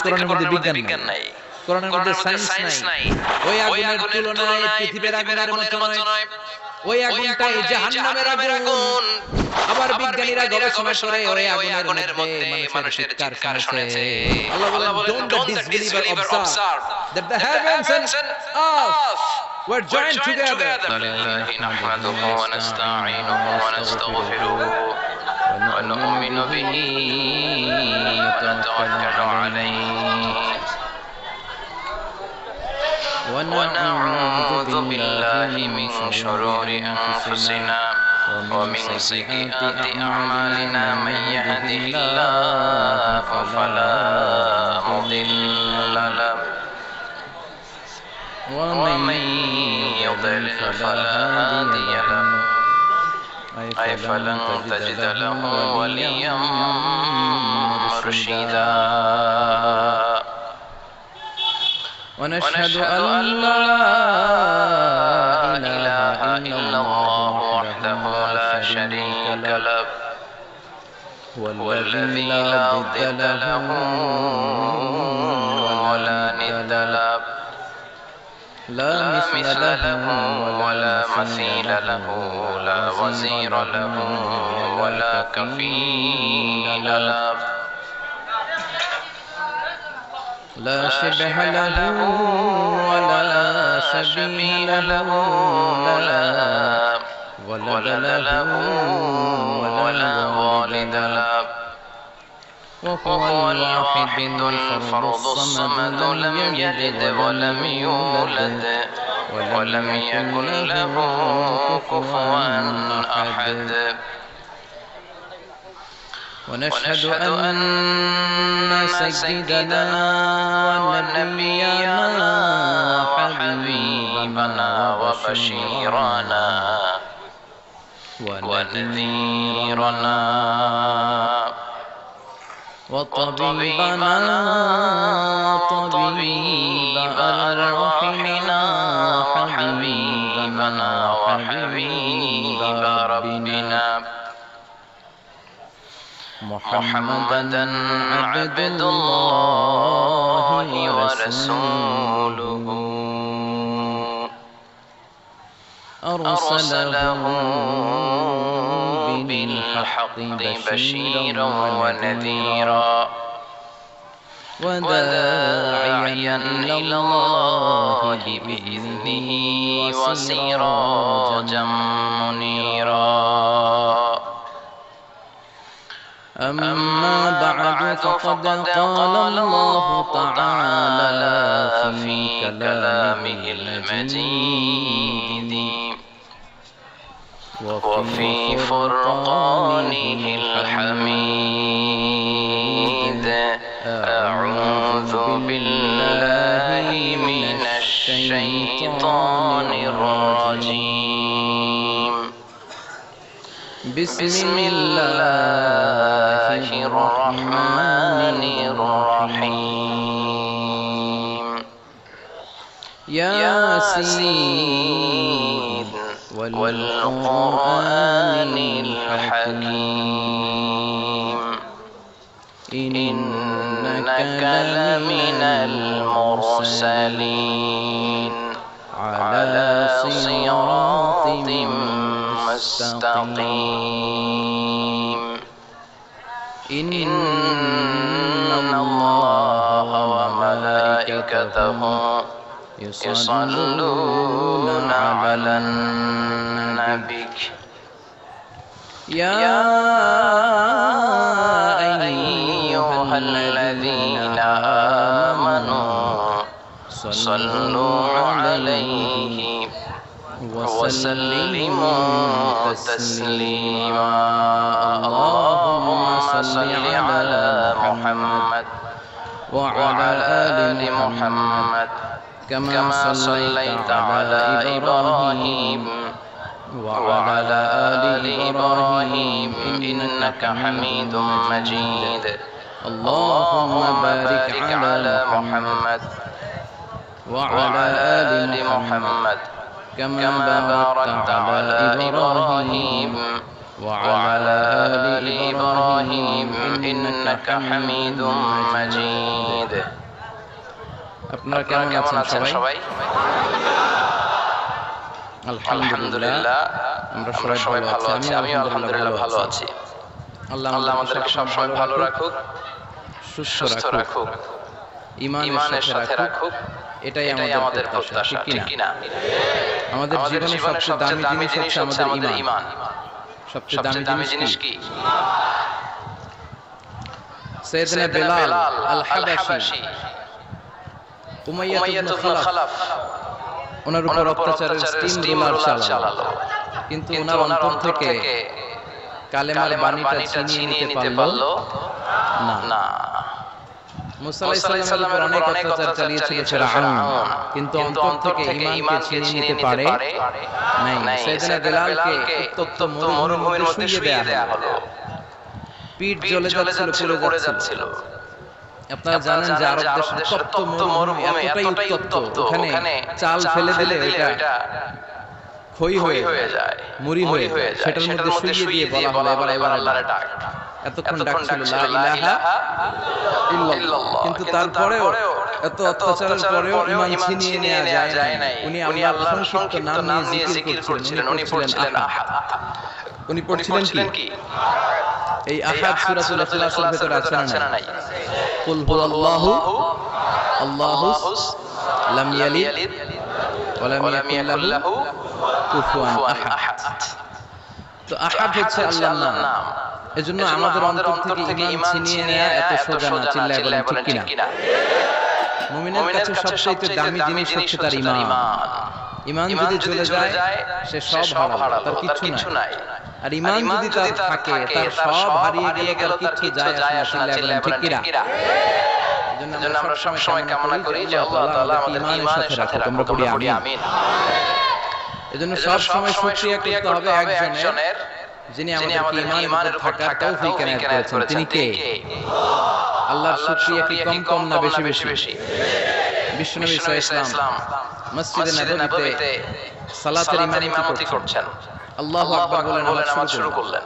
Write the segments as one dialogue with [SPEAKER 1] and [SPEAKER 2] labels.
[SPEAKER 1] কোরআনের মধ্যে বিজ্ঞান নাই, কোরআনের মধ্যে সায়েন্স নাই। ওই আগুনের তুলনায় পৃথিবীর আগুনের মতো নয়। ওই আগুনটাই জাহান্নামের আগুন। আবার বিজ্ঞানীরা গবেষণা করে ওই আগুনের মধ্যে মানুষের চিৎকার শুনেছে। আল্লাহ বলেন, don't the disbeliever observe that the heavens and earth were joined together.
[SPEAKER 2] نحمده ونستعينه ونستغفره ونؤمن به ونتوكل عليه ونعوذ بالله من شرور أنفسنا ومن سيئات أعمالنا من يهده الله فلا مضل له ومن يضلل فلا هادي له أي فلن تجد له وليا مرشدا ونشهد أن لا إله إلا الله وحده لا شريك له هو الذي لا ضد له ولا ند له لا مثل له ولا مثيل له لا وزير له ولا كفيل له لا شبه له ولا سبيل له ولا ولد له ولا والد له وهو الواحد الفرد الصمد لم يلد ولم يولد ولم يكن له كفوا أحد ونشهد أن سيدنا ونبينا حبيبنا وبشيرنا ونذيرنا وطبيبنا طبيب أرواحنا حبيبنا وحبيب ربنا محمدا عبد الله ورسوله أرسله بالحق بشيرا ونذيرا وداعيا إلى الله بإذنه وسراجا منيرا أما بعد فقد قال الله تعالى في كلامه المجيد وفي فرقانه الحميد أعوذ بالله من الشيطان الرجيم بسم الله الرحمن الرحيم ياسين والقرآن الحكيم إنك لمن المرسلين على صراط مستقيم إن الله وملائكته يصلون على النبي يا أيها الذين آمنوا صلوا عليه وسلموا تسليما اللهم صل على محمد وعلى آل محمد كما صليت على إبراهيم وعلى آل إبراهيم إنك حميد مجيد اللهم بارك على محمد وعلى آل محمد كما باركت على إبراهيم وعلى آل إبراهيم إنك حميد مجيد
[SPEAKER 1] আপনারা কেমন আছেন সবাই? আলহামদুলিল্লাহ আমরা সবাই ভালো আছি। আমি আলহামদুলিল্লাহ ভালো আছি। আল্লাহ আমাদেরকে সবসময় ভালো রাখুক, সুস্থ রাখুক, ঈমানের সাথে রাখুক, এটাই আমাদের প্রত্যাশা, ঠিক কি না? আমাদের জীবনে সবচেয়ে দামি জিনিস হচ্ছে আমাদের ঈমান। সবচেয়ে দামি জিনিস কি? সাইয়েদনা বেলাল আল-হাবাশী উমাইয়া ইবনে খালাফ ওনার উপর অত্যাচারের স্টিম রোলার চালালো, কিন্তু ওনার অন্তর থেকে কালেমার বাণীটা ছিনিয়ে নিতে পারলো না। মুসা আলাইহিস সালামের উপর অনেক অত্যাচার চালিয়েছিল ফিরআউন, কিন্তু অন্তর থেকে ঈমানকে ছিনিয়ে নিতে পারে নাই। সাইয়েদনা বেলালকে উত্তপ্ত মরুভূমির মধ্যে শুইয়ে দেয়া হলো, পিঠ জ্বলে যাচ্ছিল, পুড়ে যাচ্ছিল। আপনারা জানেন যে আরব দেশের তপ্ত মরুভূমি এতটাই উত্তপ্ত, ওখানে চাল ফেলে দিলে এটা ক্ষয় হয়ে যায়, মুড়ি হয়ে যায়। সেটার মধ্যে শুইয়ে দিয়ে বলা হলো এবার আল্লাহর ডাক। এতক্ষণ ডাকছিল লা ইলাহা ইল্লাল্লাহ, কিন্তু তারপরেও এত অত্যাচারের পরেও ঈমান ছিনিয়ে নেওয়া যায় নাই। উনি আল্লাহর সংক্ষিপ্ত নাম নিয়ে জিকির করছিলেন। উনি পড়ছিলেন আহাদ। উনি পড়ছিলেন কি? এই আহাদ সূরাতুল ইখলাসের ভিতরে আছে না নাই? কুল হুয়াল্লাহু আল্লাহুস লাম ইয়ালিদ ওয়া লাম ইয়াকুল লাহু কুফুয়ান আহাদ। তো আহাদ হচ্ছে আল্লাহর নাম। এজন্য আমাদের অন্তর থেকে ঈমান ছিনিয়ে নেওয়া এত সোজা না। চিল্লায় বলেন ঠিক কিনা? মুমিনের কাছে সবচেয়ে দামি জিনিস হচ্ছে তার ঈমান। ঈমান যদি চলে যায় সে সব হারালো, তার কিছু নাই। আর ঈমান যদি তার থাকে, তার সব হারিয়ে গেল, তার কিছু যায় আসে না। চিল্লায় বলেন ঠিক কিনা? এজন্য আমরা সব সময় কামনা করি যে আল্লাহ তাআলা আমাদের ঈমানের সাথে রাখুক। আমরা পড়ি আমিন। এজন্য সব সময় শুকরিয়া করতে হবে একজনের, যিনি আমাদের ঈমানের উপর থাকার তৌফিক এনায়েত করেছেন। তিনি কে? আল্লাহর শুকরিয়া কি কম না বেশি? বিশ্বনবী সাল্লাল্লাহু আলাইহি ওয়াসাল্লাম মসজিদে নববীতে সালাতের ইমামতি করছেন। আল্লাহু আকবার বলেন আবার শুরু করলেন।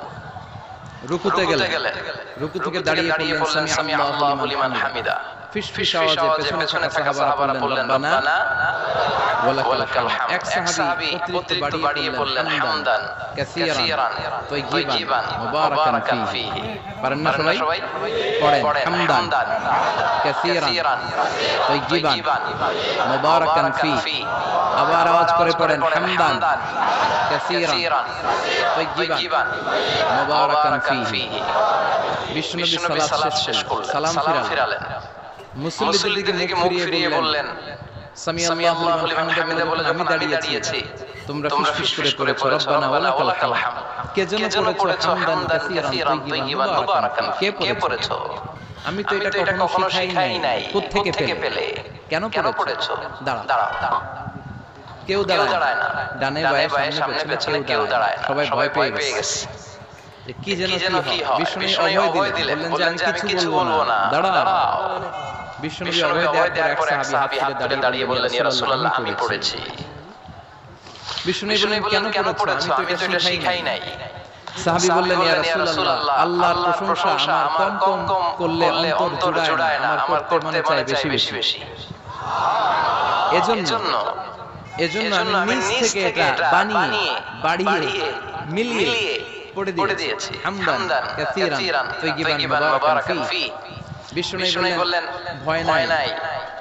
[SPEAKER 1] রুকুতে গেলেন, রুকু থেকে দাঁড়িয়ে বললেন সামি আল্লাহু লিমান হামিদা। ফিসফিস আওয়াজে পেছনে থাকা সাহাবারা বললেন রব্বানা ওয়ালাকাল হামদ। এক সাহাবী অতিরিক্ত বাড়িয়ে বললেন হামদান কাসীরান তাইয়িবান মুবারাকান ফীহি। পারেন না সবাই? পড়েন হামদান কাসীরান তাইয়িবান মুবারাকান ফীহি। আবার আওয়াজ করে পড়েন হামদান কাসীরান তাইয়িবান মুবারাকান ফীহি। বিশ্বনবী সালাত শেষ করলেন, সালাম ফিরালেন। মুসল্লিদের দিকে মুখ ফিরিয়ে বললেন সামি আল্লাহু লিমান হামিদা বলে যখন আমি দাঁড়িয়েছি, তোমরা ফিসফিস করে পড়েছো রব্বানা ওয়ালাকাল হামদ। কে যেন পড়েছো হামদান কাসীরান তাইয়িবান মুবারাকান। কে পড়েছো? আমি তো এটা কখনো শিখাই নাই। কোত্থেকে পেলে? কেন পড়েছো? দাঁড়াও। কেউ দাঁড়ায় না, ডানে বায়ে সামনে পেছনে কেউ দাঁড়ায় না। সবাই ভয় পেয়ে গেছে। কি যেন কি হয়? বিষ্ণু অভয় দিলেন, বললেন যে আমি কিছু বলবো না, দাঁড়াও। বিষ্ণু অভয় দেওয়ার পর এক সাহাবী হাত তুলে দাঁড়িয়ে বললেন ইয়া রাসূলুল্লাহ আমি পড়েছি। বিষ্ণু বললেন কেন পড়েছো? আমি তো এটা শিখাই নাই। সাহাবী বললেন ইয়া রাসূলুল্লাহ আল্লাহর প্রশংসা আমার কম করলে অন্তর জোড়ায় না, আমার করতে মনে চায় বেশি। এজন্য আমি নিজ থেকে এটা বানিয়ে বাড়িয়ে মিলিয়ে পড়ে দিয়েছি হামদান কাসীরান তাইয়িবান মুবারাকান ফীহি। বিষ্ণু বললেন ভয় নাই,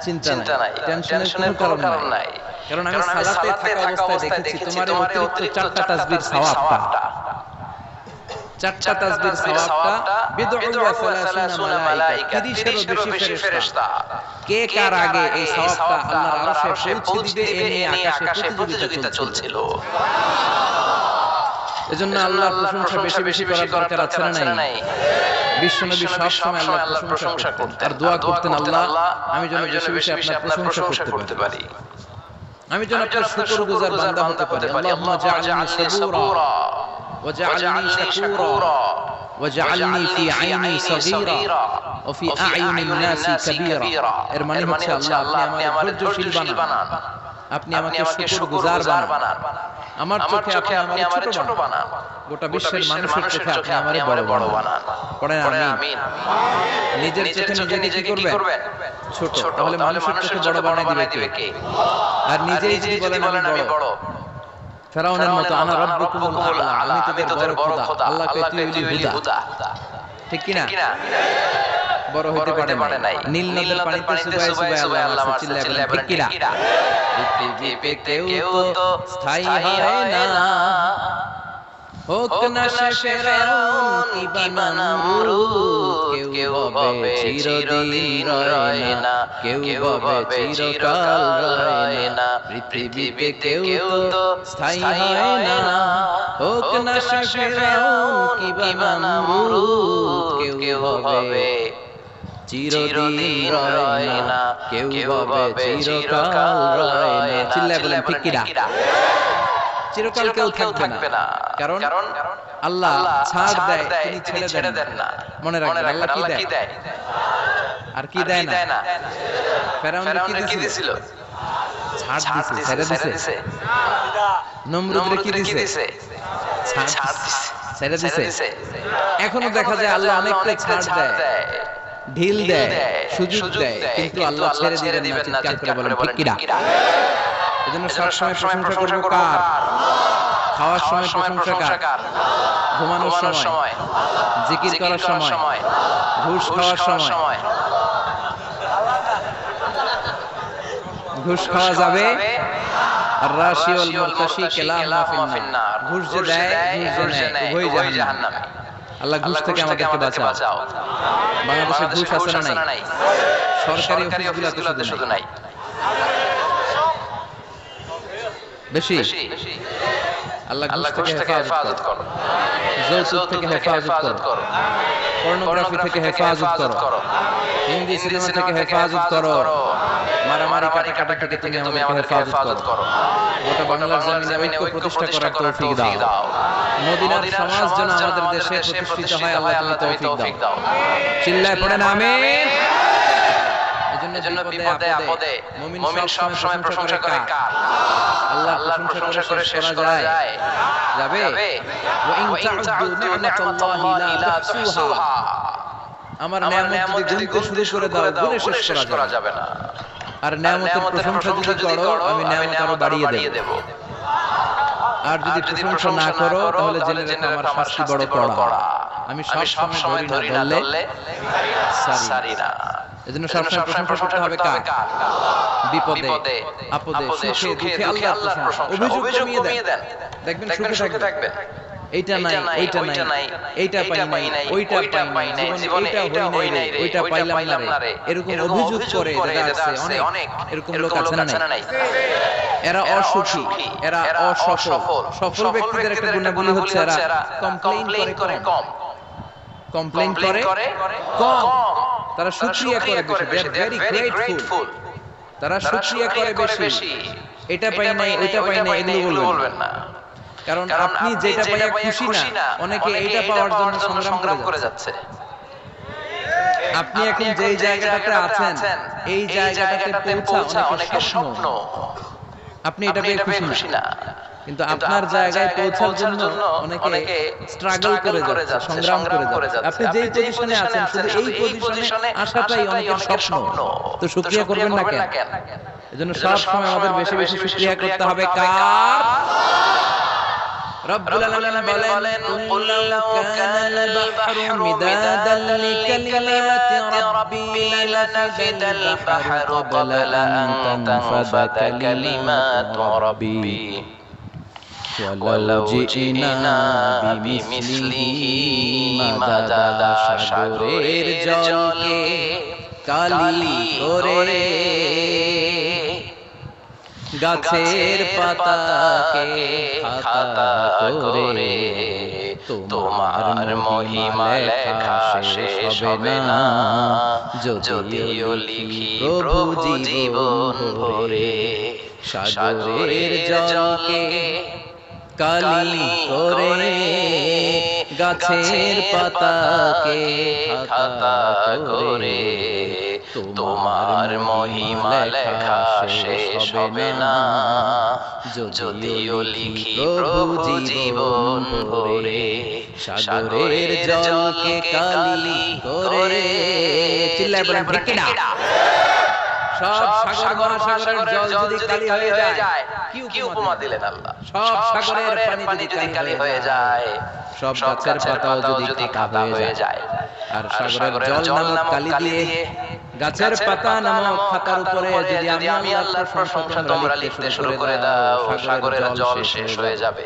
[SPEAKER 1] চিন্তা নাই, টেনশনের কোনো কারণ নাই। কারণ আমি সালাতে থাকা অবস্থায় দেখেছি তোমার অতিরিক্ত 4টা তাসবিহ সওয়াবটা, 4টা তাসবিহ সওয়াবটা বিদউ ওয়া সালাসুনা মালায়েকা, 30 এরও বেশি ফেরেশতা কে কার আগে এই সওয়াবটা আল্লাহর আরশে পৌঁছে দিবে এ নিয়ে আকাশে প্রতিযোগিতা চলছিল। এজন্য আল্লাহর প্রশংসা বেশি করার দরকার আছে না নাই? বিশ্বনবী সব সময় আল্লাহর প্রশংসা করতেন আর দোয়া করতেন আল্লাহ আমি যেন বেশি আপনার প্রশংসা করতে পারি, আমি যেন আপনার শুকরগুজার বান্দা হতে পারি। আল্লাহুম্মা জাআলনি শাকুরা ওয়াজআলনি শাকুরা ওয়াজআলনি ফি আইনি সাগীরা ওয়া ফি আ'ইউনিন নাসি কাবীরা। এর মানে হচ্ছে আল্লাহ আপনি আমাকে ধৈর্যশীল বানান, আপনি আমাকে শুকরগুজার বানান, আমার চোখে আপনি আমারে ছোট বানান, গোটা বিশ্বের মানুষের চোখে আপনি আমারে বড় বানান। পড়েন আমিন। নিজের চোখে নিজেকে কি করবেন? ছোট। তাহলে মানুষের চোখে বড় বানাই দিবে কে? আর নিজেই যদি বলেন আমি বড়, ফেরাউনের মতো আনা রাব্বুকুমুল আ'লা, আমি তোদের বড় খোদা, আল্লাহ কয় তুই হইলি হুদা। ঠিক কি না? বড় হইতে পারে নাই। নীল নদের পানিতে সুবাই সুবাই আল্লাহ মারছে, চিল্লায় বলেন ঠিক কি না? পৃথিবীতে কেউ তো স্থায়ী হয় না, হোক না সে ফেরাউন কিংবা নমরুদ, কেউ হবে চিরদিন রয় না, কেউ হবে চিরকাল রয় না। পৃথিবীতে কেউ তো স্থায়ী হয় না, হোক না সে ফেরাউন কিংবা নমরুদ, কেউ হবে চিরদিন রয় না, কেউ হবে চিরকাল রয় না। চিল্লায় বলেন ঠিক কি না? চিরকাল কেউ থাকবে না, কারণ আল্লাহ ছাড় দেয়, তিনি ছেড়ে দেন না। মনে রাখবেন আল্লাহ কি দেয় আর কি দেয় না। ফেরাউনকে কি দিয়েছিল? ছাড় দিয়েছে, ছেড়ে দিয়েছে। নমরুদকে কি দিয়েছে? ছাড় ছেড়ে দিয়েছে। এখনো দেখা যায় আল্লাহ অনেকটা ছাড় দেয়, ঢিল দেয়, সুযোগ দেয়, কিন্তু আল্লাহ ছেড়ে দিবেন না। চিৎকার করে বলেন ঠিক কি না? এজন্য সবসময় প্রশংসা করব কার? খাওয়ার সময় প্রশংসা কার? ঘুমানোর সময়, জিকির করার সময়, ঘুষ খাওয়ার সময়। ঘুষ খাওয়া যাবে? আর রাশি ওয়াল মুরতাশি কিলাহুমা ফিন্নার। ঘুষ যে দেয়, ঘুষ যে নেয়, উভয়ই জাহান্নামে। আল্লাহ ঘুষ থেকে আমাদেরকে বাঁচাও। বাংলাদেশে ঘুষ আছে না নাই? সরকারি অফিসগুলোতে শুধু নাই, বেশি। আল্লাহ ঘুষ থেকে হেফাজত করো, যৌতুক থেকে হেফাজত করো, পর্নোগ্রাফি থেকে হেফাজত করো, হিন্দি সিনেমা থেকে হেফাজত করো, মারামারি কাটাকাটি থেকে তুমি আমাদেরকে হেফাজত করো। গোটা বাংলার জমিনে ঐক্য প্রতিষ্ঠা করার তৌফিক দাও। মদিনার সমাজ যেন আমাদের দেশে প্রতিষ্ঠিত হয়, আল্লাহ তুমি তৌফিক দাও। চিল্লায় পড়েন আমিন। এজন্য বিপদে আপদে মুমিন সব সময় প্রশংসা করে কার? আল্লাহর প্রশংসা করে শেষ করা যায়? যাবে? ওয়া ইন তা'উদ্দু নি'মাতাল্লাহি লা তুহসুহা। আমার নিয়ামত যদি গুনতে শুরু করে দাও, গুনে শেষ করা যাবে না। আর নিয়ামতের প্রশংসা যদি করো, আমি নিয়ামত আরো বাড়িয়ে দেব। আর যদি প্রশংসা না করো, তাহলে জেনে রাখো আমার শাস্তি বড় কড়া। আমি সব সময় ধরি না, ধরলে সারি না। এজন্য সবসময় প্রশংসা করতে হবে কার? বিপদে আপদে সুখে দুঃখে আল্লাহর প্রশংসা। অভিযোগ কমিয়ে দেন, দেখবেন সুখে থাকবেন। এইটা নাই, এইটা নাই, এইটা পাই নাই, ওইটা পাই নাই, জীবনে এইটা হই নাই রে, ওইটা পাইলাম না রে। এরকম অভিযোগ করে যারা আছে অনেক, এরকম লোক আছে না নাই? এরা অসুখী, এরা অসফল। সফল ব্যক্তিদের একটা গুণাবলী হচ্ছে এরা কমপ্লেইন করে কম। তারা শুকরিয়া করে বেশি। দে আর ভেরি গ্রেটফুল। তারা শুকরিয়া করে বেশি। এটা পাই নাই, ওইটা পাই নাই, এগুলো বলবেন না। কারণ আপনি যেটা পাইয়া খুশি না, অনেকে এইটা পাওয়ার জন্য সংগ্রাম করে যাচ্ছে। আপনি এখন যেই জায়গাটাতে আছেন, এই জায়গাটাতে পৌঁছা অনেকের স্বপ্ন। আপনি এটা পেয়ে খুশি না, কিন্তু আপনার জায়গায় পৌঁছার জন্য অনেকে স্ট্রাগল করে যাচ্ছে, সংগ্রাম করে যাচ্ছে। আপনি যেই পজিশনে আছেন, শুধু এই পজিশনে আসাটাই অনেকের স্বপ্ন। তো শুকরিয়া করবেন না কেন? এজন্য সব সময় আমাদের বেশি বেশি শুকরিয়া করতে হবে কার? রব্বুল আলামিন বলেন, কুল লাউ কানাল বাহরু মিদাদান লিকালিমাতি রাব্বি লানাফিদাল বাহরু ক্বাবলা আন তানফাদা কালিমাতু রাব্বি ওয়ালাউ জিনা বিমিসলিহি মাদাদা। সাগরের জলকে কালি করে, গাছের পাতাকে খাতা করে, তোমার মহিমা লেখা শেষ হবে না, যদিও লিখি প্রভু জীবন ভরে। সাগরের জলকে কালি করে, গাছের পাতাকে খাতা করে,
[SPEAKER 2] তোমার মহিমা লেখা শেষ হবে না, যদিও লিখি প্রভু জীবন ভরে, সাগরের জলকে কালি করে।
[SPEAKER 1] চিল্লায় বলেন ঠিক কিনা? সব সাগর মহাসাগরের জল যদি কালি হয়ে যায়,
[SPEAKER 2] কি উপমা দিলেন আল্লাহ?
[SPEAKER 1] সব সাগরের পানি যদি কালি হয়ে যায়, সব গাছের পাতাও যদি কাদা হয়ে যায়, আর সাগরের জল নামক কালি দিয়ে গাছের পাতা নামক খাতার উপরে যদি আমি আল্লাহর প্রশংসা তোমরা লিখতে শুরু করে দাও, সাগরের জল শেষ হয়ে যাবে,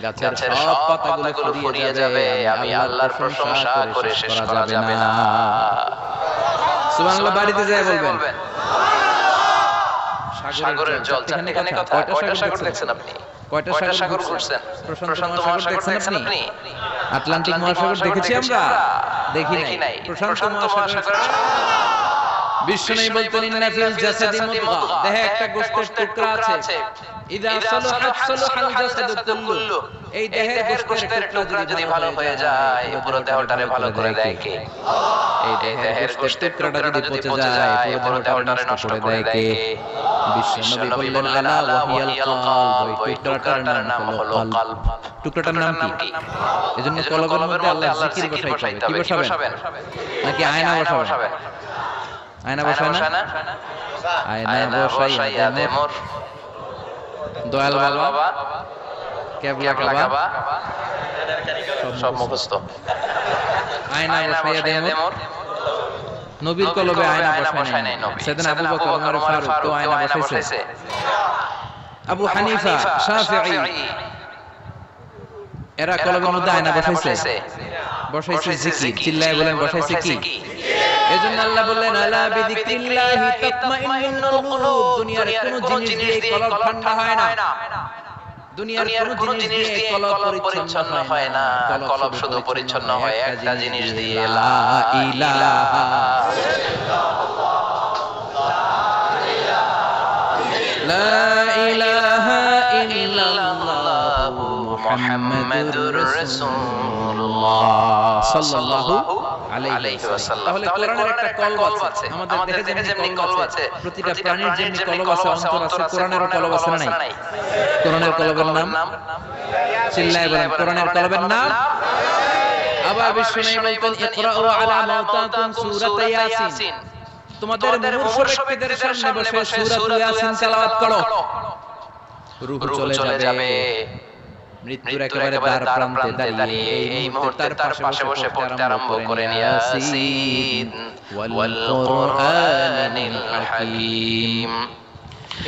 [SPEAKER 1] গাছের সব পাতাগুলো ফুরিয়ে যাবে, আমি আল্লাহর প্রশংসা করে শেষ করা যাবে না। সুবহানাল্লাহ বাড়িতে যায় বলবেন।
[SPEAKER 2] সাগরের জল এখানে কথা, কয়টা সাগর দেখছেন আপনি? কয়টা সাগর ঘুরছেন? প্রশান্ত মহাসাগর দেখছেন আপনি?
[SPEAKER 1] আটলান্টিক মহাসাগর দেখেছি আমরা? দেখি নাই। প্রশান্ত মহাসাগর বিশ্বনবী বলতেন ইন্না ফিল জাসাদি মুদগা, দেহে একটা গোশতের টুকরা আছে, ইযা সালাহাত সালাহাল জাসাদু কুল্লু, এই দেহের গোশতের টুকরা যদি ভালো হয়ে যায় পুরো দেহটারে ভালো করে দেয় কে? এই দেহের গোশতের টুকরাটা যদি পচে যায় পুরো দেহটারে নষ্ট করে দেয় কে? বিশ্বনবী বললেন আলা ওয়াহিয়াল কলব, ওই টুকরাটার নাম হলো কলব। টুকরাটার নাম কি? এজন্য কলবের মধ্যে আল্লাহ জিকির বসাইতে হবে। কি বসাবেন? নাকি আয়না বসাবেন? আয়না বসায় না? আয়না বসাইয়া দে মোর দয়াল বাবা কেবলা কাবা
[SPEAKER 2] সব মুখস্থ।
[SPEAKER 1] আয়না বসাইয়া দে মোর। নবীর কলবে আয়না বসায় নাই নবী। সাইয়েদনা আবু বকর ওমর ফারুক তো আয়না বসাইছে। আবু হানিফা, শাফিঈ এরা কলবের মধ্যে আয়না বসাইছে। বসাইছে জিকির। চিল্লায় বলেন বসাইছে কি? এজন্য আল্লাহ বললেন আলা বিযিকরিল্লাহি তাতমাইন্নুল কুলুব, দুনিয়ার কোন জিনিস দিয়ে কলব ঠান্ডা হয় না, দুনিয়ার কোন জিনিস দিয়ে কলব পরিচ্ছন্ন হয় না, কলব শুধু পরিচ্ছন্ন হয় একটা জিনিস দিয়ে, লা ইলাহা ইল্লাল্লাহু মুহাম্মাদুর রাসূলুল্লাহ সাল্লাল্লাহু আলাইহি ওয়াসাল্লাম। তাহলে কোরআনের একটা কলব আছে, আমাদের দেহে যেমনি কলব আছে, প্রতিটা প্রাণীর যেমনি কলব আছে, অন্তর আছে, কোরআনেরও কলব আছে না নাই? কোরআনের কলবের নাম চিল্লায় বলেন, কোরআনের কলবের নাম। আবার বিশ্বনবী বলতেন ইকরাউ আলা মাওতাকুম সূরাত ইয়াসিন, তোমাদের মুমূর্ষু ব্যক্তিদের সামনে বসে সূরাত ইয়াসিন তেলাওয়াত করো, রূহ চলে যাবে। মৃত্যুর একেবারে দ্বার প্রান্তে দাঁড়িয়ে এই মুহূর্তে তার পাশে বসে পড়তে আরম্ভ করেন ইয়াসিন ওয়াল কুরআনিল হাকীম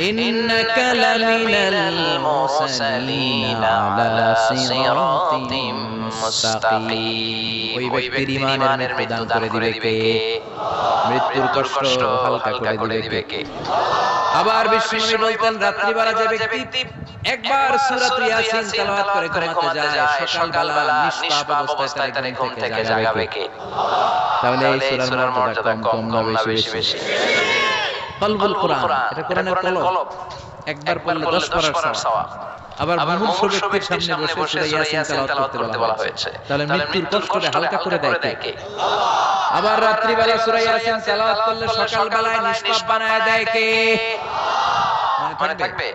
[SPEAKER 1] ইন্নাকা লামিনাল মুরসালিন আলা সিরাতিম মুস্তাকিম। ওই ব্যক্তির ঈমানের মৃত্যু দান করে দিবে কে? মৃত্যুর কষ্ট হালকা করে দিবে কে? আবার বিশ্বনবী বলতেন রাত্রিবেলা যে ব্যক্তি একবার সূরাত ইয়াসিন তেলাওয়াত করে ঘুমাতে যায়, সকালবেলা নিষ্পাপ অবস্থায় তার ঘুম থেকে জাগাবে কে? তাহলে এই সূরার মর্যাদা কম না বেশি? কলবুল কোরআন, এটা কোরআনের কলব। একবার পড়লে 10 পড়ার সওয়াব। আবার মুমূর্ষু ব্যক্তির সামনে বসে সূরা ইয়াসিন তেলাওয়াত করতে বলা হয়েছে, তাহলে মৃত্যুর কষ্টটা হালকা করে দেয় কে? আবার রাত্রিবেলা সূরা ইয়াসিন তেলাওয়াত করলে সকালবেলায় নিষ্পাপ বানায় দেয় কে? মনে থাকবে?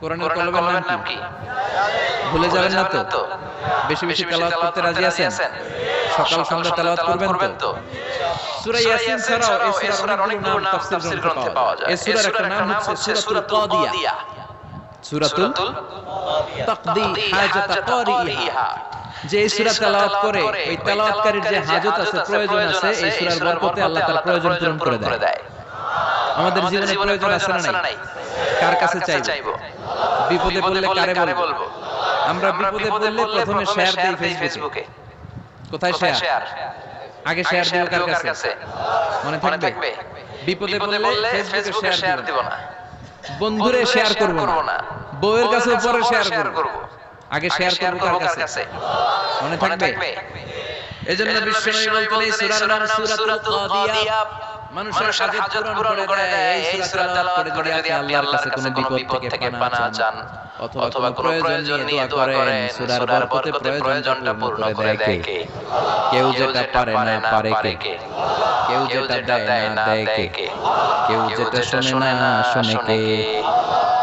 [SPEAKER 1] কোরআনের কলবের নাম কি? ভুলে যাবেন না তো? বেশি বেশি তেলাওয়াত করতে রাজি আছেন? সকাল সন্ধ্যা তেলাওয়াত করবেন তো? সূরা ইয়াসিন ছাড়াও এই সূরার অনেকগুলো নাম তাফসীর গ্রন্থে পাওয়া যায়। এই সূরার একটা নাম হচ্ছে সূরাতুল কাদিয়া, সূরাতুল তাকদি হাজাত কারিহা। যে এই সূরা তেলাওয়াত করে ওই তেলাওয়াতকারীর যে হাজত আছে, প্রয়োজন আছে, এই সূরার বরকতে আল্লাহ তার প্রয়োজন পূরণ করে দেয়। আমাদের জীবনে প্রয়োজন আছে না নাই? কার কাছে চাইবো? বিপদে পড়লে কারে বলবো? আমরা বিপদে পড়লে প্রথমে শেয়ার দেই ফেসবুকে। কোথায় শেয়ার? আগে শেয়ার দিও কার কাছে? মনে থাকবে? বিপদে পড়লে ফেসবুকে শেয়ার দিব না, বন্ধুরে শেয়ার করব না, বউয়ের কাছে পরে শেয়ার করব, আগে শেয়ার করব কার কাছে? মনে থাকবে? এজন্য বিশ্বনবী বলতেন এই সূরার নাম সূরাতুল কাদিয়া। মানুষের হাজত পূরণ করে দেয়। এই সূরা তেলাওয়াত করে যদি আপনি আল্লাহর কাছে কোনো বিপদ থেকে পানা চান অথবা কোনো প্রয়োজন নিয়ে দোয়া করেন, সূরার বরকতে প্রয়োজনটা পূর্ণ করে দেয় কে? কেউ যেটা পারে না পারে কে? কেউ যেটা দেয় না দেয় কে? কেউ যেটা শোনে না শোনে কে?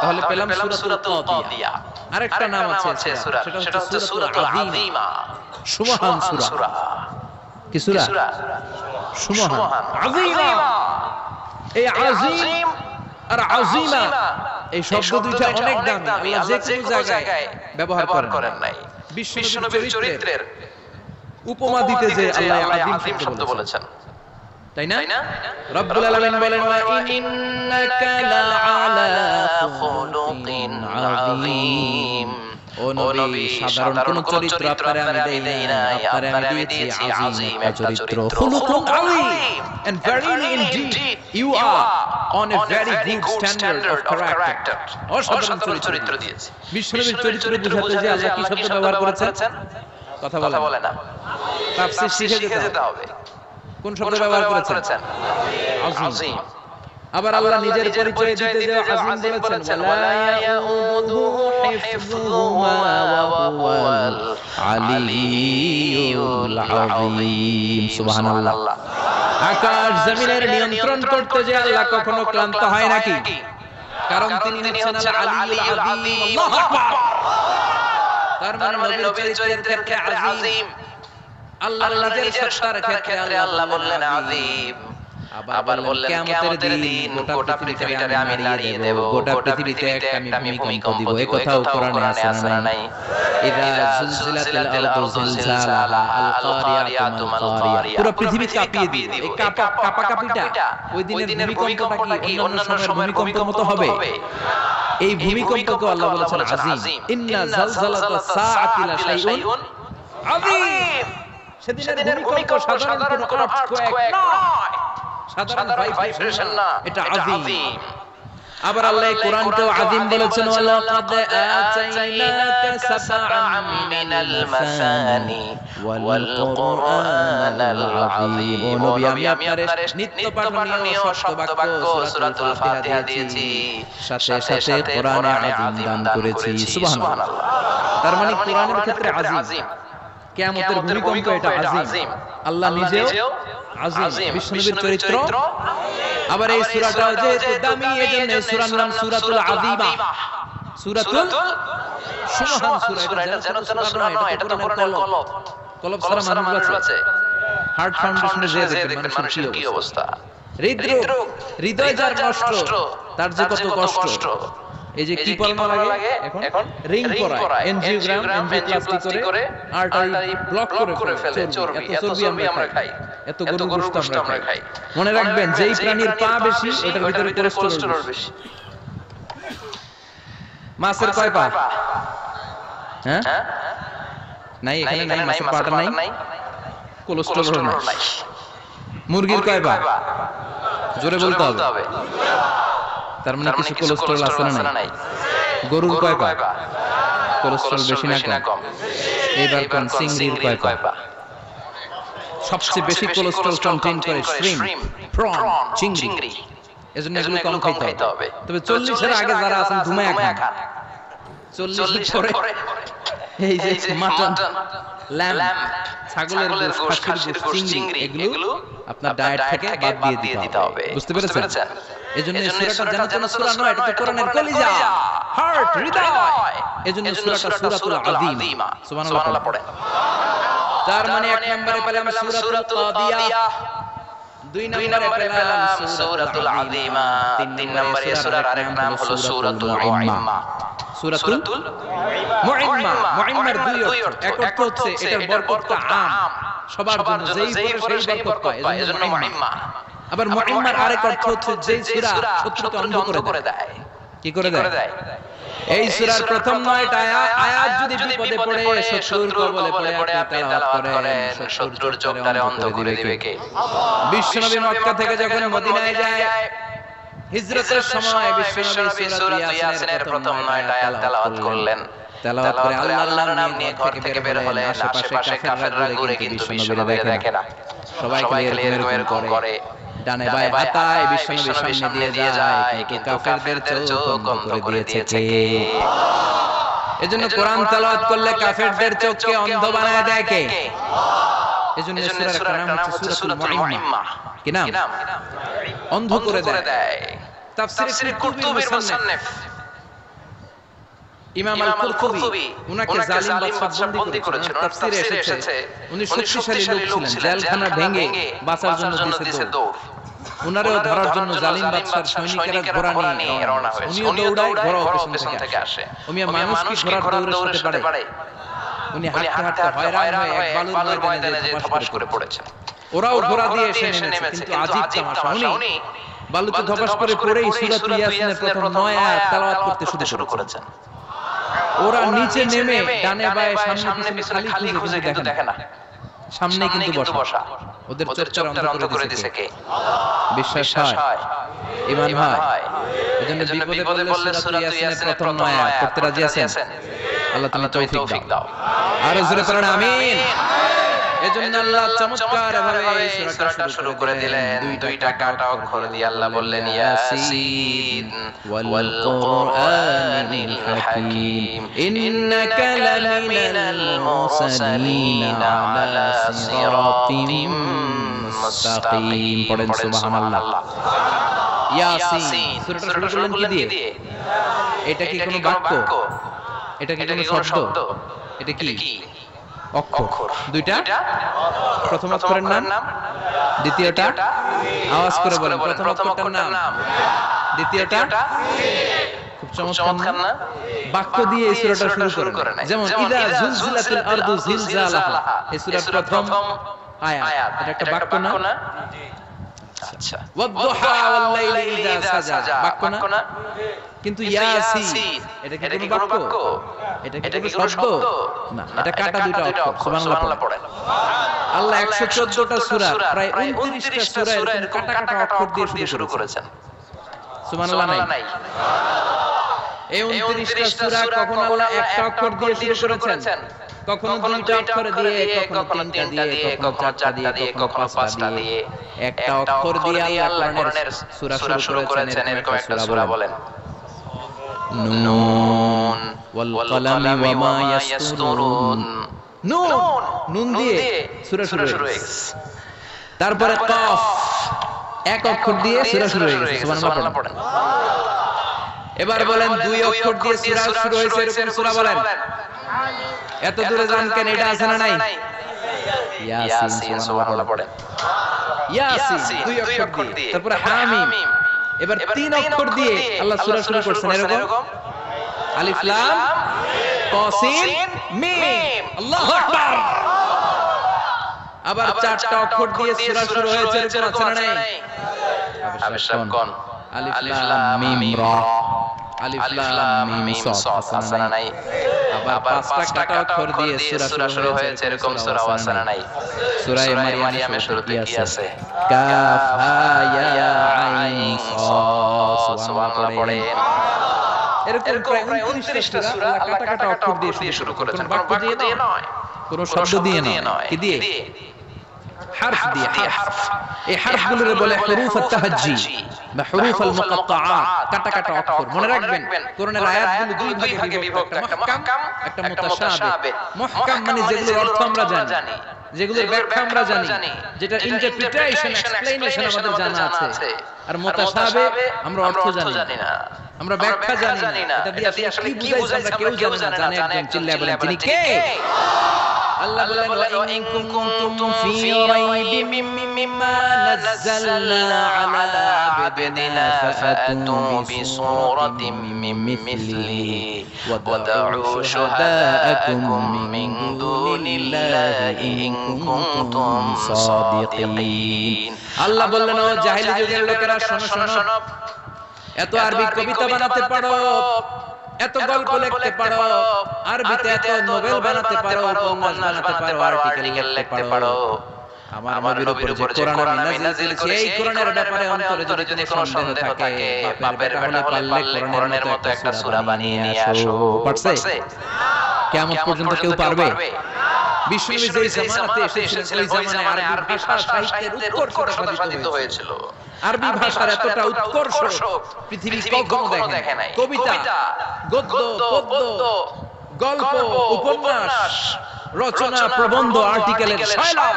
[SPEAKER 1] তাহলে পেলাম সূরাতুল কাদিয়া। আরেকটা নাম আছে সূরা, সেটা হচ্ছে সূরাতুল আযীমা, সুমহান সূরা। কি সূরা? সুমহান, আযীমা। এই আযীম আর আযীমা এই শব্দ দুইটা অনেক দামি, আল্লাহ যে কোনো জায়গায় ব্যবহার করেন নাই। বিশ্বনবীর চরিত্রের উপমা দিতে যে আল্লাহ আযীম শব্দ বলেছেন, তাই না? রব্বুল আলামিন বলেন ওয়া ইন্নাকা লাআলা খুলুকিন আযীম। ও নবী, সাধারণ কোন চরিত্র আপনারে আমি দেই নাই, আপনারে আমি দিয়েছি আযীম একটা চরিত্র। খুলুকুন আযীম, and verily indeed you are on a very good standard of character. অসাধারণ চরিত্র দিয়েছি। বিশ্বনবীর চরিত্র বুঝাতে যে আল্লাহ কি শব্দ ব্যবহার করেছেন কথা বলে না, তাফসীর শিখে যেতে হবে। কোন শব্দ ব্যবহার করেছেন? আযীম। আবার আল্লাহ নিজের পরিচয় দিতে যে আযীম বলেছেন, ওয়ালা ইয়াউদুহু হিফযুহুমা ওয়া হুয়াল আলিয়্যুল আযীম। সুবহানাল্লাহ। আকাশ জমিনের নিয়ন্ত্রণ করতে যে আল্লাহ কখনো ক্লান্ত হয় নাকি? কারণ তিনি হচ্ছেন আল আলিয়্যুল আযীম। আল্লাহু আকবার। তার মানে নবীর চরিত্রের ক্ষেত্রে আযীম, আল্লাহর নিজের সত্তার ক্ষেত্রে আল্লাহ বললেন আযীম। আবার বললেন কিয়ামতের দিন গোটা পৃথিবীটারে আমি নাড়িয়ে দেব, গোটা পৃথিবীতে একটা আমি ভূমিকম্প দিব। এই কথাও কোরআনে আছে না নাই? ইযা যুলজিলাতিল আরদু জিলজালাহা আল কারিয়াতু মাল কারিয়া। পুরো পৃথিবী কাঁপিয়ে দিবে। এই কাঁপাকাঁপিটা ওই দিনের ভূমিকম্পটা কি অন্যান্য সময়ের ভূমিকম্পের মতো হবে? এই ভূমিকম্পকে আল্লাহ বলেছেন আযীম। ইন্না যালজালাতাস সাআতি লাশাইউন আযীম। সেদিনের ভূমিকম্প সাধারণ কোনো আর্থকোয়েক নয়, সাধারণ ভাইব্রেশন না, এটা আযীম। আবার আল্লাহ কোরআনকেও আযীম বলেছেন, ওয়ালাকাদ আতাইনাকা সাবআন মিনাল মাসানি ওয়াল কুরআনাল আযীম। ও নবী, আমি আপনারে নিত্য পাঠনীয় শব্দবাক্য সূরাতুল ফাতিহা দিয়েছি, সাথে সাথে কোরআনে আযীম দান করেছি। সুবহানাল্লাহ। তার মানে কোরআনের ক্ষেত্রে আযীম, কিয়ামতের ভূমিকম্প এটা আযীম। আল্লাহ নিজেও আযীম, বিশ্বনবীর চরিত্র। আবার এই সূরাটাও যেহেতু দামি, এজন্য এই সূরার নাম সূরাতুল আযীমা, সূরাতুল সুমহান সূরা। এটা যেন সূরা নয়, এটা তো কোরআনের কলব ছাড়া মানুষ আছে। হার্ট ফাউন্ডেশনে যে দেখবেন মানুষের কি অবস্থা, হৃদয় যার নষ্ট, তার যে কত কষ্ট। এই যে কি পড়ানো লাগে এখন, রিং পড়ায়, এনজিওগ্রাম, এনজিওপ্লাস্টি করে আর্টারি ব্লক করে ফেলে। চর্বি, এত চর্বি আমরা খাই, এত গরুর গোশত আমরা খাই। মনে রাখবেন, যেই প্রাণীর পা বেশি ওটার ভিতরে কোলেস্টেরল বেশি। মাছের কয় পা? হ্যাঁ নাই, এখানে নাই, মাছের পাটা নাই, কোলেস্টেরল নাই। মুরগির কয় পা? জোরে বলতে হবে। তার মানে কিছু কোলেস্টেরল আছে না নাই? গরুর কয় পা? কোলেস্টেরল বেশি না কম? এবার কোন চিংড়ির কয় পা? সবচেয়ে বেশি কোলেস্টেরল কন্টেইন করে শ্রিম্প, প্রন, চিংড়ি। এজন্য এগুলো কম খাইতে হবে। তবে 40 এর আগে যারা আছেন ঘুমায় খান। 40 এর পরে এই যে মাটন, ল্যাম্প, ছাগলের গোশত, খাসির গোশত, চিংড়ি, এগুলো আপনার ডায়েট থেকে বাদ দিয়ে দিতে হবে। বুঝতে পেরেছেন? এজন্য এই সূরাটা যেন সূরা নয়, এটা তো কোরআনের কলিজা, হার্ট, হৃদয়। এজন্য সূরাটা সূরাতুল আযীমা। সুবহানাল্লাহ পড়ে। তার মানে এক নম্বরে পেলাম সূরাতুল কাদিয়া, দুই নম্বরে পেলাম সূরাতুল আযীমা, তিন নম্বরে সূরার আরেক নাম হলো সূরাতুল মুইম্মা। সূরাতুল মুইম্মা, মুইম্মার দুই অর্থ। এক অর্থ হচ্ছে এটার বরকতটা আম, সবার জন্য, যেই পড়ে সেই বরকত পায়, এজন্য মুইম্মা। আবার মুইম্মার আরেক অর্থ হচ্ছে যেই সূরা শত্রুকে অন্ধ করে দেয়। কি করে দেয়? এই সূরার প্রথম 9টা আয়াত যদি বিপদে পড়ে, শত্রুর কবলে পড়ে আপনি তেলাওয়াত করেন, শত্রুর চোখটারে অন্ধ করে দিবে কে? বিশ্বনবী মক্কা থেকে যখন মদিনায় যায়, হিজরতের সময় বিশ্বনবী সূরা ইয়াসিনের প্রথম 9টা আয়াত তেলাওয়াত করলেন। তেলাওয়াত করে আল্লাহর নাম নিয়ে ঘর থেকে বের হলেন। আশেপাশে কাফেররা ঘুরে কিন্তু বিশ্বনবীকে দেখে না, সবাই খালি এরকম করে ডানে বায়ে হাতায় বিশ্বনবী সামনে দিয়ে যায়, কিন্তু কাফেরদের চোখ অন্ধ করে দিয়েছে কে? এজন্য কোরআন তেলাওয়াত করলে কাফেরদের চোখকে অন্ধ বানায় দেয় কে? এজন্য সূরার নাম হচ্ছে সূরাতুল মুইম্মাহ। কি নাম? অন্ধ করে দেয়। তাফসীরে কুরতুবীর মুসান্নিফ ইমাম আল-কুরতুবী উনাকে জালিম বাদশা বন্দী করেছেন। তাফসীরে এসেছে উনি শক্তিশালী লোক ছিলেন, জেলখানা ভেঙে বাঁচার জন্য দিয়েছে দৌড়। উনারও ধরার জন্য জালিম বাদশার সৈনিকেরা ঘোড়া নিয়ে রওনা হয়েছে। উনিও দৌড়ায়, ঘোড়াও পেছন থেকে আসে। উনি মানুষ কি ঘোড়ার দৌড়ে সাথে পারে? উনি হাঁটতে হাঁটতে হয়রান হয়ে এক বালুর ময়দানে যে ধপাস করে পড়েছেন। ওরাও ঘোড়া দিয়ে এসে নেমেছে, কিন্তু আজীব তামাশা, উনি বালুতে ধপাস করে পড়েই সূরাতুল ইয়াসিনের প্রথম 9 আয়াত তেলাওয়াত করতে শুরু করেছেন। ওরা নিচে নেমে ডানে বায়ে সামনে পিছনে খালি খুঁজে কিন্তু দেখে না, সামনে কিন্তু বসা। ওদের চোখটা অন্ধ করে দিয়েছে কে? বিশ্বাস হয়, ঈমান হয়। এজন্য বিপদে পড়লে সূরাতুল ইয়াসিনের প্রথম 9 আয়াত পড়তে রাজি আছেন? আল্লাহ তুমি তৌফিক দাও। আর জোরে পড়ুন আমিন। এজন্য আল্লাহ চমৎকার ভাবে এই সূরাটা শুরু করে দিলেন। দুইটা কাটা অক্ষর দিয়ে আল্লাহ বললেন ইয়াসিন ওয়াল কুরআনিল হাকীম ইন্নাকা লামিনাল মুরসালিন আলা সিরাতিম মুস্তাকিম। পড়েন সুবহানাল্লাহ। ইয়াসিন সূরাটা শুরু করলেন কি দিয়ে? এটা কি কোনো বাক্য? এটা কি কোনো শব্দ? এটা কি অক্ষর? দুইটা। প্রথম অক্ষরের নাম, দ্বিতীয়টা আওয়াজ করে বলেন, প্রথম অক্ষরটার নাম, দ্বিতীয়টা। খুব চমৎকার না? বাক্য দিয়ে এই সূরাটা শুরু করেন। যেমন ইদা জুলজিলাতিল আরদু জিলজালাহা, এই সূরার প্রথম আয়াত। এটা একটা বাক্য না? আচ্ছা। ওয়াদ-দুহা ওয়াল-লাইলি ইযা সাজা, বাক্য না? কিন্তু ইয়াসিন এটা কি কোনো বাক্য? এটা কি কোনো শব্দ? না, এটা কাটা দুইটা অক্ষর। সুবহানাল্লাহ পড়েন। আল্লাহ 114টা সূরা, প্রায় 29টা সূরা এরকম কাটা অক্ষর দিয়ে শুরু করেছেন। সুবহানাল্লাহ নাই? এই 29টা সূরা কখনো আল্লাহ একটা অক্ষর দিয়ে শুরু করেছেন, কখনো দুইটা অক্ষর দিয়ে, কখনো তিনটা দিয়ে, কখনো চারটা দিয়ে, কখনো পাঁচটা দিয়ে। একটা অক্ষর দিয়ে আল্লাহ কোরআনের সূরা শুরু করেছেন। এরকম একটা সূরা বলেন। নুন ওয়াল কলামি ওয়া মা ইয়াসতুরুন। নুন দিয়ে সূরা শুরু হয়ে গেছে। তারপরে কাফ, এক অক্ষর দিয়ে সূরা শুরু হয়ে গেছে। সুবহানাল্লাহ পড়েন। এবার বলেন দুই অক্ষর দিয়ে সূরা শুরু হয়েছে, এরকম সূরা বলেন। এত দূরে যান কেন? এটা আছে না নাই? ইয়াসিন, সুবহানাল্লাহ পড়েন। ইয়াসিন দুই অক্ষর দিয়ে। তারপরে হামিম। এবার তিন অক্ষর দিয়ে আল্লাহ সূরা শুরু করছেন, এরকম আলিফ লাম তা সিন মিম। আল্লাহু আকবার। আবার চারটা অক্ষর দিয়ে সূরা শুরু হয়েছে, এরকম আছে না নাই? আবিষ্কার কোন? আলিফ লাম মিম রা, আলিফ লাম মিম সাদ, আছে না নাই? আবার পাঁচটা কাটা অক্ষর দিয়ে সূরা শুরু হয়েছে, এরকম সূরা আছে না নাই? সূরা মারইয়ামের শুরুতে কি আছে? কাফ হা ইয়া আইন সাদ। সুবহানাল্লাহ পড়েন। এরকম প্রায় 29টা সূরা আল্লাহ কাটা অক্ষর দিয়ে শুরু করেছেন, কোনো বাক্য দিয়ে নয়, কোনো শব্দ দিয়ে নয়। কি দিয়ে? হারফ দিয়ে। হারফ, এই হারফগুলোরে বলে হুরুফুত তাহাজ্জি বা হুরুফুল মুকাত্তাআত, কাটা অক্ষর। মনে রাখবেন কোরআনের আয়াতগুলো দুই ভাগে বিভক্ত, একটা মুহকাম, একটা মুতাশাবিহ। মুহকাম মানে যেগুলোর অর্থ আমরা জানি, যেগুলোর ব্যাখ্যা আমরা জানি, যেটা ইন্টারপ্রিটেশন, এক্সপ্লেনেশন আমাদের জানা আছে। আর মুতাশাবিহ আমরা অর্থ জানি না, আমরা ব্যাখ্যা জানি না। এটা দিয়ে আসলে কি বুঝাইছে আমরা কেউ জানে না। জানে একজন, চিল্লায় বলেন তিনি কে? আল্লাহ বলেন ওয়া ইন কুনতুম ফি রাইবিম মিম্মা নাযালনা আলা আবদিনা ফাআতু বিসূরাতিম মিন মিসলিহি ওয়া দা'উ শুহাদাআকুম মিন দুনিল্লাহি ইন কুনতুম সাদিকিন। আল্লাহ বললেন ও জাহেলি যুগের লোকেরা, শোনো, এত আরবি কবিতা বানাতে পারো, এত গল্প লিখতে পারো, আরবিতে এত নোবেল বানাতে পারো, উপন্যাস বানাতে পারো, আর্টিকেল লিখতে পারো। আমার নবীর উপর যে কোরআন আমি নাযিল করেছি, এই কোরআনের ব্যাপারে অন্তরে যদি কোনো সন্দেহ থাকে, বাপের বেটা হলে পারলে কোরআনের মতো একটা সূরা বানিয়ে নিয়ে আসো। পারছে? কিয়ামত পর্যন্ত কেউ পারবে? বিশ্বনবী যেই জামানাতে এসেছিলেন ওই জামানায় আরবি ভাষা সাহিত্যের উৎকর্ষতা সাধিত হয়েছিল। আরবি ভাষার এতটা উৎকর্ষ পৃথিবী কখনো দেখে নাই। কবিতা, গদ্য, পদ্য, গল্প, উপন্যাস, রচনা, প্রবন্ধ, আর্টিকেলের শৈলাপ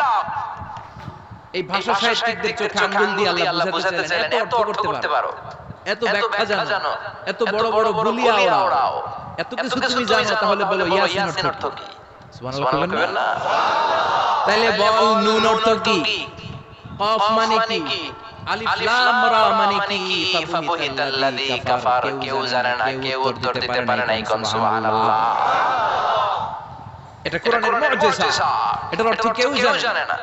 [SPEAKER 1] এই ভাষা সাহিত্যিকদের চোখে আঙ্গুল দিয়ে আল্লাহ বুঝাতে চাইলেন, এত অর্থ করতে পারো, এত ব্যাখ্যা জানো, এত বড় বড় বুলিয়া ওড়াও, এত কিছু তুমি জানো, তাহলে বলো ইয়াসিন অর্থ কি? সুবহানাল্লাহ বলবেন না? তাইলে বল নুন অর্থ কি? কফ মানে কি? আলিফ লাম রা মানে কি? ফাবুহিতাল্লাযী কাফার। কেউ জানে না, কেউ উত্তর দিতে পারে না। কোন সুবহানাল্লাহ। এটা কোরআনের মুজিজা। এটার অর্থ কেউ জানে না।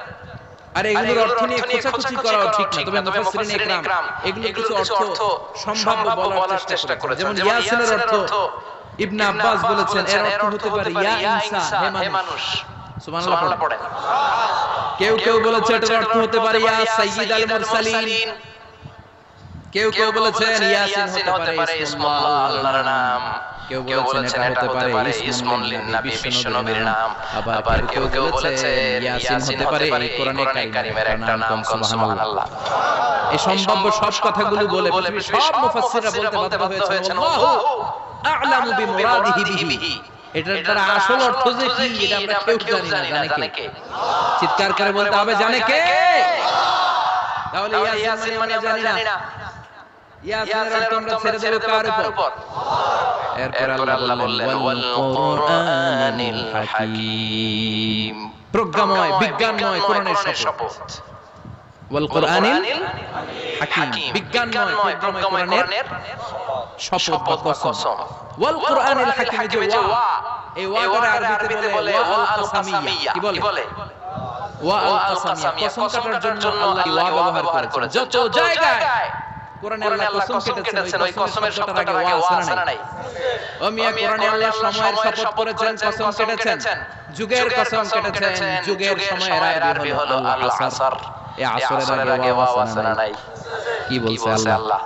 [SPEAKER 1] আর এগুলোর অর্থ নিয়ে খোঁচাখুচি করা ঠিক না। তবে মুফাসসিরিন ইকরাম এগুলো কিছু অর্থ সম্ভাব্য বলার চেষ্টা করেছেন। যেমন ইয়াসিনের অর্থ ইবনে আব্বাস বলেছেন এর অর্থ হতে পারে ইয়া ইনসা, হে মানুষ। সুবহানাল্লাহ পড়েন। কেউ বলেছে এটার অর্থ হতে পারে ইয়া সাইয়্যিদাল মুরসালিন। কেউ বলেছেন ইয়াসিন হতে পারে ইসমুল্লাহ, আল্লাহর নাম। কেউ বলেছেন এটা হতে পারে ইসমুল লিন-নবী, বিশ্বনবীর নাম। আবার কেউ বলেছেন ইয়াসিন হতে পারে কোরআনে কারীমের একটা নাম। সুবহানাল্লাহ। এই সম্ভাব্য সব কথাগুলো বলে সব মুফাসসিররা বলতে বাধ্য হয়েছেন আল্লাহু আ'লামু বিমুরাদিহি বিহি। এটার দ্বারা আসল অর্থ যে কি এটা আমরা কেউ জানি না। জানে কে? চিৎকার করে বলতে হবে, জানে কে? তাহলে ইয়াসিন মানে আমরা জানি না। ইয়াসিনের অর্থ আমরা ছেড়ে দেব কার উপর? এরপর আল্লাহ বললেন ওয়াল কুরআনিল হাকীম। প্রজ্ঞাময়, বিজ্ঞানময় কোরআনের শপথ। ওয়াল কুরআনিল হাকীম, বিজ্ঞানময়, প্রজ্ঞাময় কোরআনের শপথ বা কসম। ওয়াল কুরআনিল হাকীম, যে ওয়া, এই ওয়াটার আরবিতে বলে ওয়া আল কাসামিয়া। কি বলে? ওয়া আল কাসামিয়া। কসম কাটার জন্য আল্লাহ ওয়া ব্যবহার করেছেন। যত জায়গায় কোরআনে আল্লাহ কসম কেটেছেন, ওই কসমের শব্দটার আগে ওয়া আছে না নাই? ও মিয়া, কোরআনে আল্লাহ সময়ের শপথ করেছেন, কসম কেটেছেন, যুগের কসম কেটেছেন। যুগের সময়ের আরবি হলো আল আসর। এই আসরের আগে ওয়া আছে না নাই? কি বলছে আল্লাহ?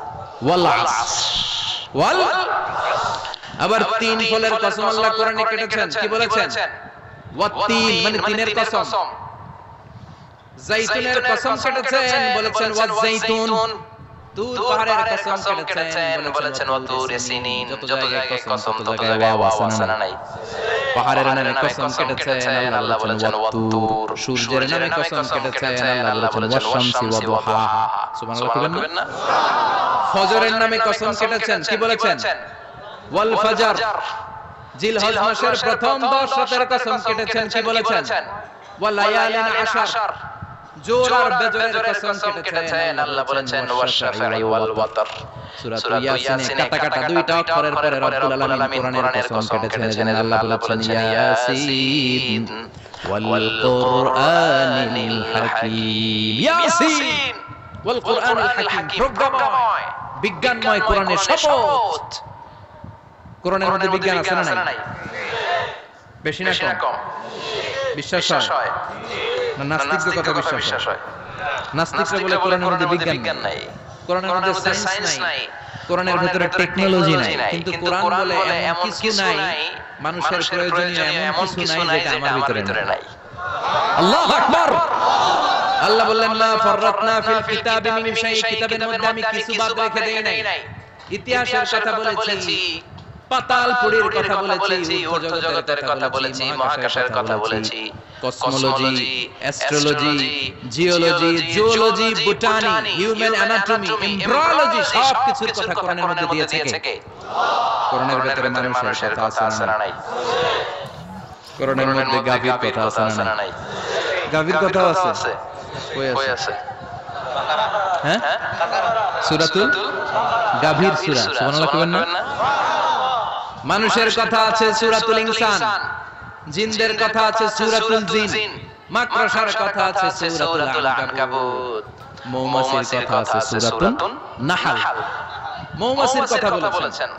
[SPEAKER 1] ওয়াল আসর। ওয়াল, আবার তিন ফলের কসম আল্লাহ কোরআনে কেটেছেন। কি বলেছেন? ওয়াত্তিন মানে তিনের কসম। জাইতুনের কসম কেটেছেন, বলেছেন ওয়াজ-জাইতুন। তুর পাহাড়ের কসম কেটেছেন, বলেছেন ওয়াতুর সিনিন। যত জায়গায় কসম, তত জায়গায় ওয়া আছে না নাই? পাহাড়ের নামে কসম কেটেছেন, আল্লাহ বলেছেন ওয়াতুর। সূর্যের নামে কসম কেটেছেন, আল্লাহ বলেছেন ওয়াশ-শামসি ওয়া দুহাহা। সুবহানাল্লাহ বলবেন না? ফজরের নামে কসম কেটেছেন, কি বলেছেন? ওয়াল ফাজর। জিলহজ মাসের প্রথম 10 রাতের কসম কেটেছেন, কি বলেছেন? ওয়া লায়ালিন আশর। জোর আর বেজরের কসম কেটেছেন, আল্লাহ বলেছেন ওয়াশ-শাফা'i ওয়াল ওয়াতর। সূরা ইয়াসিনে কাটা দুইটা অক্ষরের পরে রব্বুল আলামিন কোরআনের কসম কেটেছেন। আল্লাহ বলেছেন ইয়াসিন ওয়াল কুরআনিল হাকীম। ইয়াসিন ওয়াল কুরআনিল হাকীম, প্রজ্ঞাময়, বিজ্ঞানময় কোরআনের শপথ। কোরআনের মধ্যে বিজ্ঞান আছে না নাই? বেশি না কম? বিশ্বাস হয় না? নাস্তিকদের কথা বিশ্বাস হয়? নাস্তিকরা বলে কোরআনের মধ্যে বিজ্ঞান নাই, কোরআনের মধ্যে সায়েন্স নাই, কোরআনের ভিতরে টেকনোলজি নাই। কিন্তু কোরআন বলে এমন কিছু নাই, মানুষের প্রয়োজনীয় এমন কিছু নাই যেটা আমার ভিতরে নাই। আল্লাহু আকবার। আল্লাহ বললেন লা ফাররাতনা ফিল কিতাবি মিন শাই। কিতাবের মধ্যে আমি কিছু বাদ রেখে দেই নাই। ইতিহাসের কথা বলেছি, পাতালপুরীর কথা বলেছি, ঊর্ধ্ব জগতের কথা বলেছি, মহাকাশের কথা বলেছি, cosmology, astrology, geology, zoology, botany, human anatomy, embryology, সব কিছুর কথা কোরআনের মধ্যে দিয়েছে কে? কোরআনের ভিতরে মানুষের কথা আছে না নাই? কোরআনের মধ্যে গাভীর কথা আছে না নাই? গাভীর কথা আছে? কই আছে? হ্যাঁ, সূরাতুল গাভীর সূরা। সুবহানাল্লাহ কইবেন না? মানুষের কথা আছে সূরাতুল ইনসান, জিনদের কথা আছে সূরাতুল জিন, মাকড়সার কথা আছে সূরাতুল আনকাবুত, মৌমাছির কথা আছে সূরাতুন নাহল। মৌমাছির কথা বলেছেন,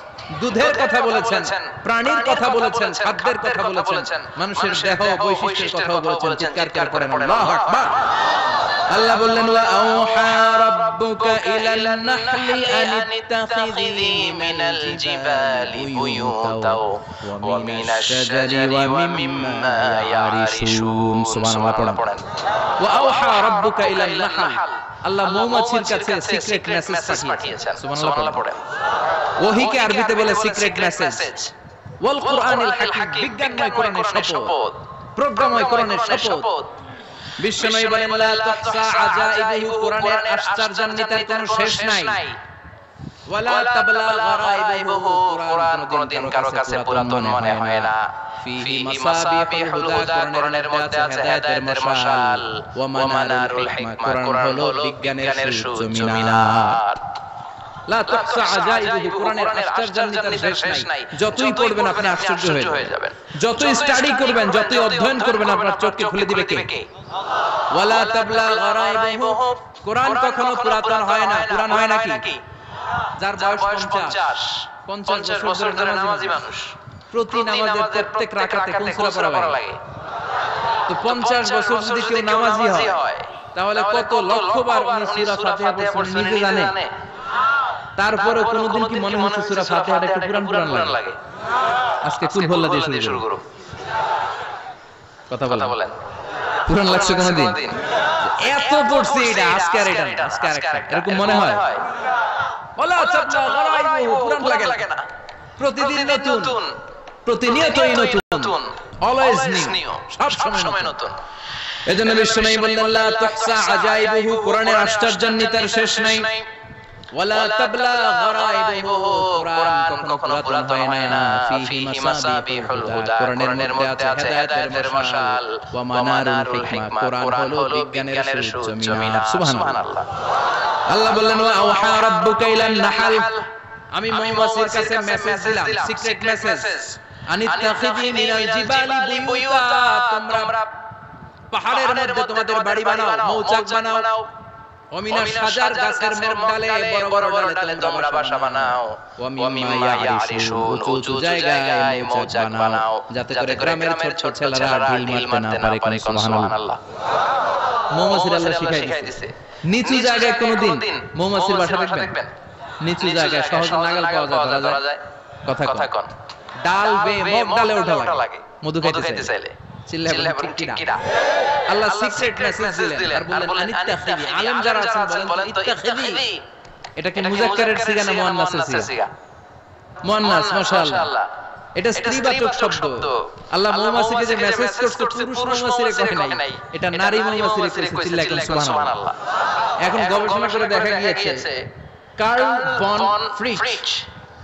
[SPEAKER 1] দুধের কথা বলেছেন, প্রাণীর কথা বলেছেন, খাদ্যের কথা বলেছেন, মানুষের দেহ বৈশিষ্ট্যের কথা বলেছেন। চিৎকার করেন আল্লাহু আকবার। আল্লাহ বললেন ওয়া আওহা রাব্বুকা ইলাল নাহলি আন ইত্তাখিযি মিনাল জিবালি বুয়ুতাও ওয়া মিনাশ শাজারি ওয়া মিম্মা ইয়ারিশুন সুবহানাল্লাহ পড়েন ওয়া আওহা রাব্বুকা ইলাল নাহল আল্লাহ মৌমাছির কাছে সিক্রেট মেসেজ পাঠিয়েছেন সুবহানাল্লাহ পড়েন ওহীকে আরবিতে বলে সিক্রেট মেসেজ ওয়াল কুরআনিল হাকিম বিজ্ঞানময় কোরআনের শপথ প্রজ্ঞাময় কোরআনের শপথ বিশ্বনবী বলেন লা তুহসা আজাইবুহু কোরআনের আশ্চর্যান্বিতার কোনো শেষ নাই ওয়ালা তাবলা গারাইবুহু কোরআন কোনদিন কারো কাছে পুরাতন মনে হয় না ফিহি মাসাবিহুল হুদা কোরআনের মধ্যে আছে হেদায়েতের মশাল ওয়া মানারুল হিকমা কোরআন হলো বিজ্ঞানের সূর্য মিনার লা তুহসা আজাইবুহু কোরআনের আশ্চর্যান্বিতার শেষ নাই যতই পড়বেন আপনি আশ্চর্য হয়ে যাবেন যতই স্টাডি করবেন যতই অধ্যয়ন করবেন আপনার চোখকে খুলে দিবে কে ওয়ালা তাবলা গারাইবুহু কোরআন কখনো পুরাতন হয় না পুরান হয় নাকি যার বয়স 50 বছরের নামাজি মানুষ প্রতি নামাজের প্রত্যেক রাকাতে কোন সূরা পড়া লাগে তো 50 বছর যদি কেউ নামাজি হয় তাহলে কত লক্ষবার উনি সূরা ফাতিহা পড়ছেন নিজে জানে তারপরে কোনদিন কি মনে হচ্ছে সূরা ফাতিহাটা একটু পুরান লাগে আজকে কুল বল্লা দিয়ে শুরু করো কথা বলেন পুরান লাগছে কোনদিন এত পড়ছি এটা আজকে আর একটা এরকম মনে হয় ওয়ালা তাবলা গারাইবুহু পুরান লাগে না প্রতিদিন নতুন প্রতিনিয়তই নতুন অলওয়েজ নিউ সব সময় নতুন এজন্য বিশ্বনবী বললেন লা তুহসা আজাইবুহু কোরআনের আশ্চর্যান্বিতার শেষ নাই ওয়ালা তাবলা গারাইবুহু কোরআন কখনো পুরাতন হয় না ফিহি মাসাবিহুল হুদা কোরআনের মধ্যে আছে হেদায়েতের মশাল ওয়া মানারুল হিকমা কোরআন হলো বিজ্ঞানের সূর্য মিনার সুবহানাল্লাহ আল্লাহ বললেন ওয়া আওহা রাব্বুকা ইলান নাহল আমি মৌমাছির কাছে মেসেজ দিলাম সিক্রেট মেসেজ আনিত্তাখিযি মিনাল জিবালি বুয়ুতা তোমরা পাহাড়ের মধ্যে তোমাদের বাড়ি বানাও মৌচাক বানাও ওমিনা শাজার গাছের ডালে বড় বড় ডালে তোমরা বাসা বানাও ওয়ামিম্মা ইয়ারিশুন উঁচু জায়গায় মৌচাক বানাও যাতে করে গ্রামের ছোট ছেলেরা ঢিল মারতে না পারে সুবহানাল্লাহ মৌমাছির আল্লাহ শিখাই দিয়েছে নিচু জায়গায় কোনদিন মৌমাছির বাসা দেখবেন নিচু জায়গায় সহজে নাগাল পাওয়া যায় কথা কোন ডাল বে মগ ডালে ওঠা লাগে মধু খাইতে চাইলে চিল্লাবেন ঠিক কিনা আল্লাহ সিক্রেট মেসেজ দিলেন আর বললেন আনিত্তাখিযি আলেম যারা আছেন বলেন তো ইত্তাখিযি এটাকে মুযাক্কারের সিগা না মুয়ান্নাসের সিগা মুয়ান্নাস মাশাআল্লাহ এটা স্ত্রীবাচক শব্দ আল্লাহ মৌমাছিকে যে মেসেজ করতে পুরুষ মৌমাছিরে কহে নাই এটা নারী মৌমাছিরে কইছে চিল্লাবেন সুবহানাল্লাহ এখন গবেষণা করে দেখা গিয়েছে কার্ল ভন ফ্রিচ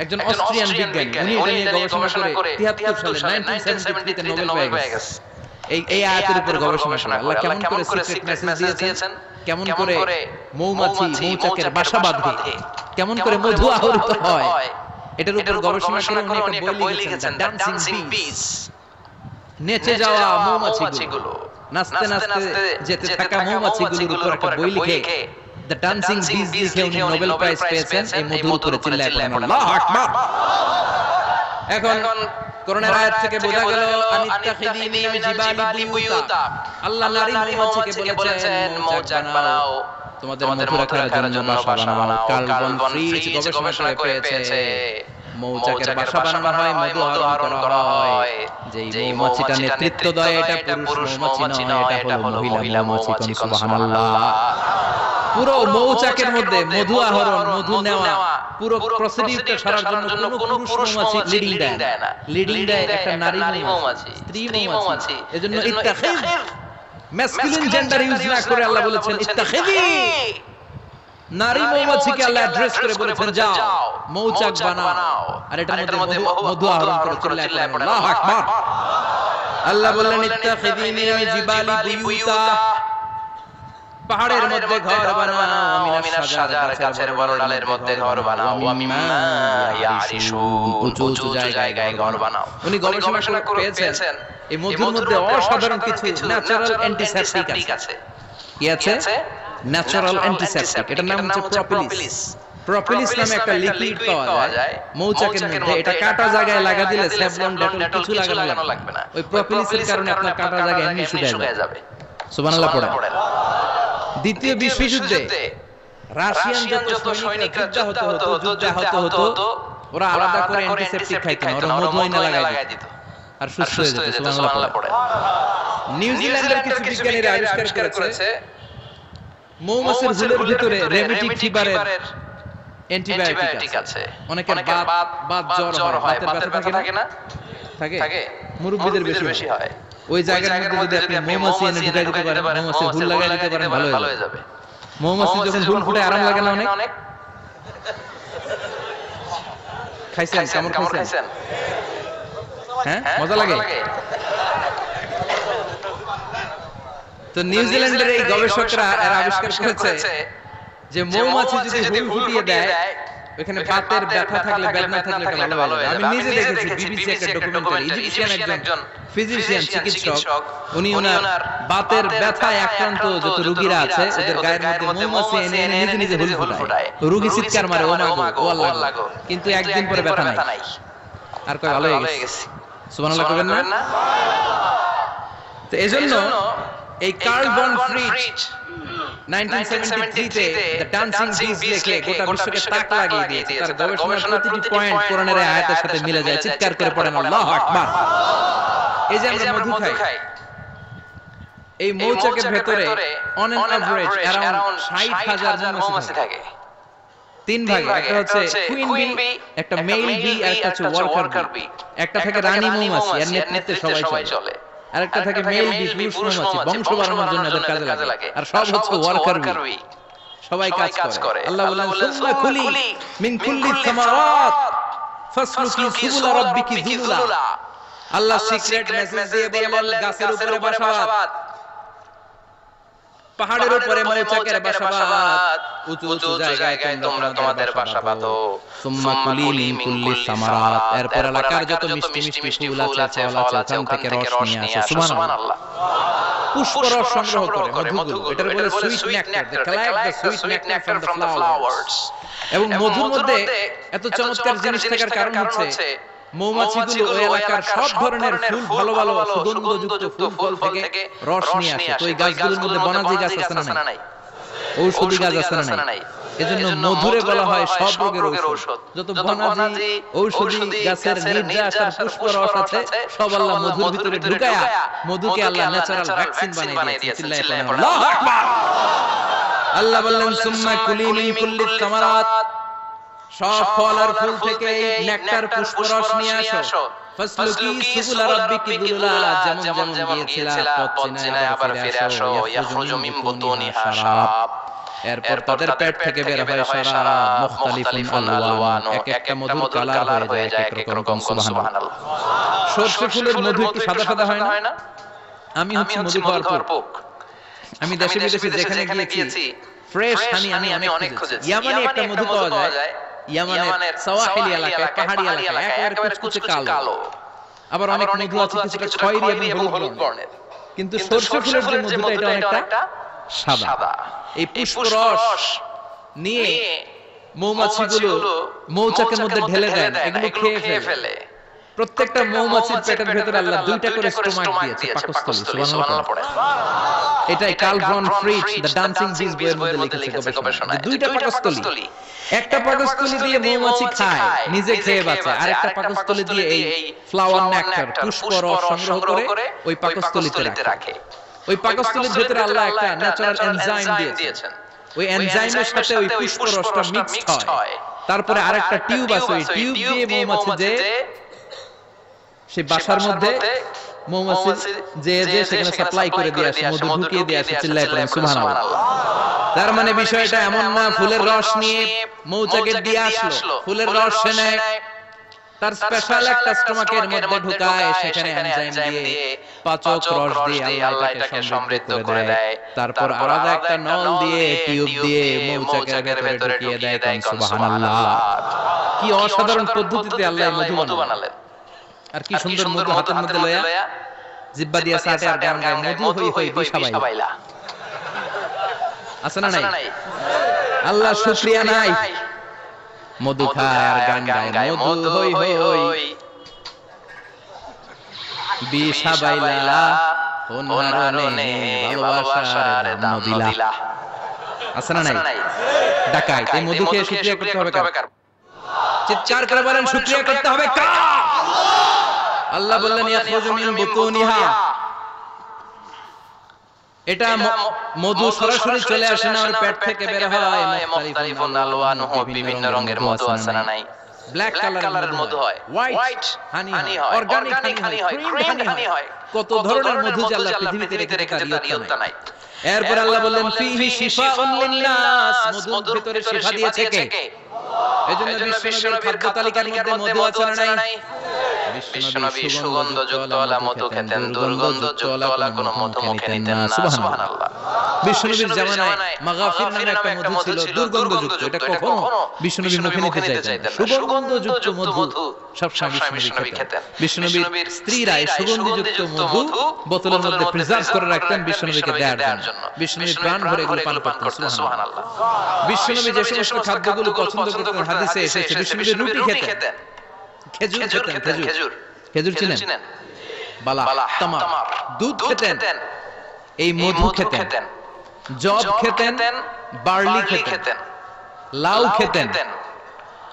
[SPEAKER 1] একজন অস্ট্রিয়ান বিজ্ঞানী উনি এটা নিয়ে গবেষণা করে 73 সালে 1973 তে নোবেল পেয়ে গেছে এই আয়াতের উপর গবেষণা করে আল্লাহ কেমন করে সিক্রেট মেসেজ দিয়েছেন কেমন করে মৌমাছি মৌচাকের বাসা বাঁধে কেমন করে মধু আহরিত হয় এটার উপর গবেষণা করে উনি একটা বই লিখেছেন ডান্সিং বিস নেচে যাওয়া মৌমাছিগুলো নাচতে নাচতে যেতে থাকা মৌমাছিগুলোর উপর একটা বই লিখে The Dancing Bees লিখে উনি নোবেল প্রাইজ পেয়েছেন এই মধুর উপরে চিল্লায় আল্লাহু আকবার এখন কোরআনের আয়াত থেকে বোঝা গেল আনিত্তাখিযি মিনাল জিবালি বুয়ুতা আল্লাহ নারী মৌমাছিকে বলেছেন মৌচাক বানাও তোমাদের মধু রাখার জন্য বাসা বানাও কার্বন ফ্রিজ গবেষণা করে পেয়েছে মৌচাকের বাসা বানানো হয় মধু আহরণ করা হয় যেই মৌমাছিটা নেতৃত্ব দেয় এটা পুরুষ মৌমাছি নয় এটা হলো মহিলা মৌমাছি সুবহানাল্লাহ পুরো মৌচাকের মধ্যে মধু আহরণ মধু নেওয়া পুরো প্রসিডিউরটা সারার জন্য কোনো পুরুষ মৌমাছি লিডিং দেয় একটা নারী মৌমাছি স্ত্রী মৌমাছি এজন্য ইত্তাখিয ম্যাসকুলিন জেন্ডার ইউজ না করে আল্লাহ বলেছেন ইত্তাখিযি নারী মৌমাছিকে আল্লাহ অ্যাড্রেস করে বলেছেন যাও মৌচাক বানাও আর এটার মধ্যে মধু আহরণ করে চিল্লায় পড়ে আল্লাহু আকবার আল্লাহ বললেন ইত্তাখিযি মিনাল জিবালি বুয়ুতা পাহাড়ের মধ্যে ঘর বানাও মিনাশ শাজার গাছের বড় ডালের মধ্যে ঘর বানাও ওয়ামিম্মা ইয়ারিশুন উঁচু জায়গায় ঘর বানাও উনি গবেষণা করে পেয়েছেন এই মধুর মধ্যে অসাধারণ কিছু ন্যাচারাল অ্যান্টিসেপটিক আছে কি আছে ন্যাচারাল অ্যান্টিসেপটিক এটার নাম হচ্ছে প্রোপলিস নামে একটা লিকুইড পাওয়া যায় মৌচাকের মধ্যে এটা কাটা জায়গায় লাগা দিলে স্যাভলন ডেটল কিছু লাগানো লাগবে না ওই প্রোপলিসের কারণে আপনার কাটা জায়গা এমনি শুকিয়ে যাবে সুবহানাল্লাহ পড়েন দ্বিতীয় বিশ্বযুদ্ধে রাশিয়ান যত সৈনিকরা যুদ্ধ হতো ওরা আলাদা করে অ্যান্টিসেপটিক খাইতো না, ওরা মধু এনে লাগাই দিত আর সুস্থ হয়ে যেত। সুবহানাল্লাহ পড়ে। নিউজিল্যান্ডের কিছু বিজ্ঞানীরা আবিষ্কার করেছে মৌমাছির হুলের ভিতরে রেমিটিক ফিভারের অ্যান্টিবায়োটিক আছে। অনেকের বাত জ্বর হয়, বাতের ব্যথা থাকে মুরব্বিদের বেশি হয়। ওই জায়গার মধ্যে যদি আপনি মৌমাছি এনে ঢুকাই দিতে পারেন, মৌমাছি হুল লাগাই দিতে পারেন, ভালো হয়ে যাবে। মৌমাছি যখন হুল ফুটে আরাম লাগে না অনেক? খাইছেন? কেমন খাইছেন? হ্যাঁ, মজা লাগে। তো নিউজিল্যান্ডের এই গবেষকরা এরা আবিষ্কার করেছে যে মৌমাছি যদি হুল ফুটিয়ে দেয়, ওখানে বাতের ব্যথা থাকলে, বেদনা থাকলে এটা ভালো হয়ে যাবে। আমি নিজে দেখেছি, বিবিসি একটা ডকুমেন্টারি, ইজিপশিয়ান একজন ফিজিশিয়ান চিকিৎসক, উনি ওনার বাতের ব্যথায় আক্রান্ত যত রোগীরা আছে ওদের গায়ের মধ্যে মৌমাছি এনে এনে নিজে হুল ফুটায়। রোগী চিৎকার মারে, ও মাগো, ও আল্লাহ, কিন্তু একদিন পরে ব্যথা নাই, আর কয় ভালো হয়ে গেছে। সুবহানাল্লাহ কইবেন না? তো এজন্য এই কার্ল ভন ফ্রিজ 1973 তে দ্য ডান্সিং বিজ লিখে গোটা বিশ্বকে তাক লাগিয়ে দিয়েছে। তার গবেষণার প্রতিটি পয়েন্ট কোরআনের আয়াতের সাথে মিলে যায়। চিৎকার করে পড়েন আল্লাহু আকবার। এই যে আমরা মধু খাই, এই মৌচাকের ভেতরে অন এন এভারেজ अराउंड 60,000 মৌমাছি থাকে। তিন ভাগে, একটা হচ্ছে কুইন বি, একটা মেল বি, আর একটা হচ্ছে ওয়ার্কার বি। একটা থাকে রানী মৌমাছি, এর নেতৃত্বে সবাই চলে। আরেকটা থাকে মেল বি, পুরুষ মৌমাছি, বংশ বাড়ানোর জন্য এদের কাজে লাগে। আর সব হচ্ছে ওয়ার্কার বি, সবাই কাজ করে। আল্লাহ বলেন সুম্মা কুলি মিন কুল্লি সামারাত ফাসলুকি সুবুল রাব্বিকি যুলুলা। আল্লাহ সিক্রেট মেসেজ দিয়ে বলেন গাছের উপরে বাসাবাদ, পাহাড়ের উপরে মৌচাকের বাসাবাদ, উঁচু উঁচু জায়গায় তোমরা তোমাদের বাসা বাঁধো। সুম্মা কুলি মিন কুল্লি সামারাত, এরপর এলাকার যত মিষ্টি মিষ্টি ফুল আছে, ফল আছে, ওখান থেকে রস নিয়ে আসো। সুবহানাল্লাহ। পুষ্পরস সংগ্রহ করে মধুগুলো, এটার বলে sweet nectar. They collect the sweet nectar from the flowers. এবং মধুর মধ্যে এত চমৎকার জিনিস থাকার কারণ হচ্ছে মৌমাছিগুলো ওই এলাকার সব ধরনের ফুল, ভালো ভালো সুগন্ধযুক্ত ফুল থেকে রস নিয়ে আসে। তো এই গাছগুলোর মধ্যে বনাজি গাছ আছে না নাই? ঔষধি গাছ আছে না নাই? এজন্য মধুরে বলা হয় সব রোগের ঔষধ। যত বনাজি ঔষধি গাছের নির্যাস আর পুষ্পরস আছে, সব আল্লাহ মধুর ভিতরে ঢুকায়া মধুকে আল্লাহ ন্যাচারাল ভ্যাকসিন বানিয়ে দিয়েছেন। আল্লাহু আকবার। আল্লাহ বললেন সুম্মা কুলি মিন কুল্লি সামারাত, সব ফল আর ফুল থেকে নেকটার পুষ্পরস নিয়ে আসো। ফাসলুকি সুবুল রাব্বিকি যুলুলা, যেমন গিয়েছিলা পথ চিনায় আবার ফিরে আসো। ইয়াখরুজু মিন বুতুনিহা শারাব, এরপর তাদের পেট থেকে বের হয় শারাব মুখতালিফুন আলওয়ান, এক একটা মধুর কালার হয়ে যায় এক এক রকম। সুবহানাল্লাহ। সরষে ফুলের মধু একটু সাদা সাদা হয় না? আমি হচ্ছে মধু খাওয়ার পোক। আমি দেশে বিদেশে যেখানে গিয়েছি ফ্রেশ হানি আমি অনেক খুঁজেছি। ইয়ামানে একটা মধু পাওয়া যায়, ইয়ামানের সাওয়াহিলি এলাকায়, পাহাড়ি এলাকায়, একেবারে কুচকুচে কালো। আবার অনেক মধু আছে কিছুটা খয়েরি এবং হলুদ বর্ণের। কিন্তু সরষে ফুলের যে মধুটা, এটা অনেকটা সাদা। এই পুষ্পরস নিয়ে মৌমাছিগুলো মৌচাকের মধ্যে ঢেলে দেন, এগুলো খেয়ে ফেলে। প্রত্যেকটা মৌমাছির পেটের ভেতরে আল্লাহ দুইটা করে স্টোমাক দিয়েছে, পাকস্থলী। সুবহানাল্লাহ পড়ে। এটাই Karl von Frisch the dancing bees বইয়ের মধ্যে লিখেছে গবেষণায়। দুইটা পাকস্থলী, একটা পাকস্থলী দিয়ে মৌমাছি খায়, নিজে খেয়ে বাঁচে, আর একটা পাকস্থলী দিয়ে এই ফ্লাওয়ার নেক্টার পুষ্পরস সংগ্রহ করে ওই পাকস্থলীতে রাখে। ওই পাকস্থলীর ভিতরে আল্লাহ একটা ন্যাচারাল এনজাইম দিয়েছেন। ওই এনজাইমের সাথে ওই পুষ্পরসটা মিক্সড হয়। তারপরে আরেকটা টিউব আছে, ওই টিউব দিয়ে মৌমাছি যে সেই বাসার মধ্যে মৌমাছি যে সেখানে সাপ্লাই করে দিয়ে আসে, মধু ঢুকিয়ে দিয়ে আসে। চিল্লায় পড়েন সুবহানাল্লাহ। তার মানে বিষয়টা এমন না ফুলের রস নিয়ে মৌচাকে দিয়ে আসলো, ফুলের রস সে নেয়, তার স্পেশাল একটা স্টোমাকের মধ্যে ঢুকায়, সেখানে এনজাইম দিয়ে পাচক রস দিয়ে আল্লাহ এটাকে সমৃদ্ধ করে দেয়। তারপর আলাদা একটা নল দিয়ে টিউব দিয়ে মৌচাকের ভেতরে ঢুকিয়ে দেয়। সুবহানাল্লাহ। কি অসাধারণ পদ্ধতিতে আল্লাহ মধু বানালেন। আর কি সুন্দর মধু হাতের মধ্যে লয়া জিহ্বা দিয়ে সাটে আর গান গায়, মধু হই হই বিশাবাইলা। আছে না নাই? আল্লাহ শুকরিয়া নাই। মধু খায় আর গান গায়, মধু হই হই বিশাবাইলা, অন্যারনে ভালোবাসার দাম দিলা। আছে না নাই? ডাকাইত। এই মধু খেয়ে শুকরিয়া করতে হবে কার? চিৎকার করে বলেন শুকরিয়া করতে হবে কার? আল্লাহ বললেন ইয়াখরুজু মিন বুতুনিহা, এটা মধু সরাসরি চলে আসে না, ওর পেট থেকে বের হয় মুখতালিফুন আলওয়ানুহু, বিভিন্ন রঙের মধু আছে না নাই? ব্ল্যাক কালারের মধু হয়, হোয়াইট হানি হয়, অর্গানিক হানি হয়, ক্রিম হানি হয়, কত ধরনের মধু যে আল্লাহ পৃথিবীতে রেখেছে তার ইয়ত্তা নাই। এরপর আল্লাহ বললেন ফিহি শিফাউন লিন-নাস, মধুর ভিতরে শিফা দিয়েছে কে? এজন্য বিশ্বনবীর খাদ্য তালিকার মধ্যে মধু আছে না নাই? বিশ্বনবী সুগন্ধযুক্তওয়ালা মধু খেতেন, দুর্গন্ধযুক্তওয়ালা কোনো মধু মুখে নিতেন না। সুবহানাল্লাহ। বিশ্বনবীর জামানায় মাগাফির নামে একটা মধু ছিল, দুর্গন্ধযুক্ত। এটা কখনো বিশ্বনবী মুখে নিতে চাইতেন না। সুগন্ধযুক্ত মধু সবসময় বিশ্বনবী খেতেন। বিশ্বনবীর স্ত্রীরা এই সুগন্ধযুক্ত মধু বোতলের মধ্যে প্রিজার্ভ করে রাখতেন বিশ্বনবীকে দেওয়ার জন্য। বিশ্বনবী প্রাণ ভরে এগুলো পান করতেন। সুবহানাল্লাহ। বিশ্বনবী যে সমস্ত খাদ্যগুলো পছন্দ করতেন হাদিসে এসেছে, বিশ্বনবী রুটি খেতেন, খেজুর খেতেন, খেজুর চিনেন? বালা, তামার, দুধ খেতেন, এই মধু খেতেন, জব খেতেন, বার্লি খেতেন, লাউ খেতেন,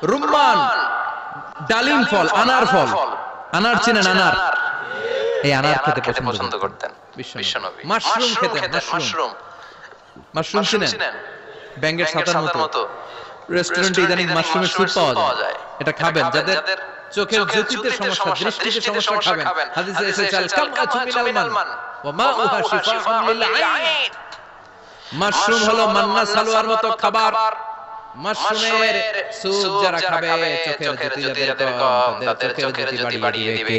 [SPEAKER 1] রুম্মান, ডালিম ফল, আনার ফল, আনার চিনেন? আনার, এই আনার খেতে পছন্দ করতেন বিশ্বনবী। মাশরুম খেতেন, মাশরুম চিনেন? ব্যাঙের ছাতার মতো রেস্টুরেন্টে ইদানিং মাশরুমের স্যুপ পাওয়া যায়, এটা খাবেন। যাদের চোখের জ্যোতিতে সমস্যা, দৃষ্টিতে সমস্যা খাবেন। হাদিসে এসেছে আল কামআতু মিনাল মান ওয়া মাউহা শিফাউন লিল আইন। মাশরুম হলো মান্না সালোয়ার মতো খাবার। মাশরুমের স্যুপ যারা খাবে চোখের জ্যোতি যাদের কম, তাদের চোখের জ্যোতি বাড়িয়ে দিবে।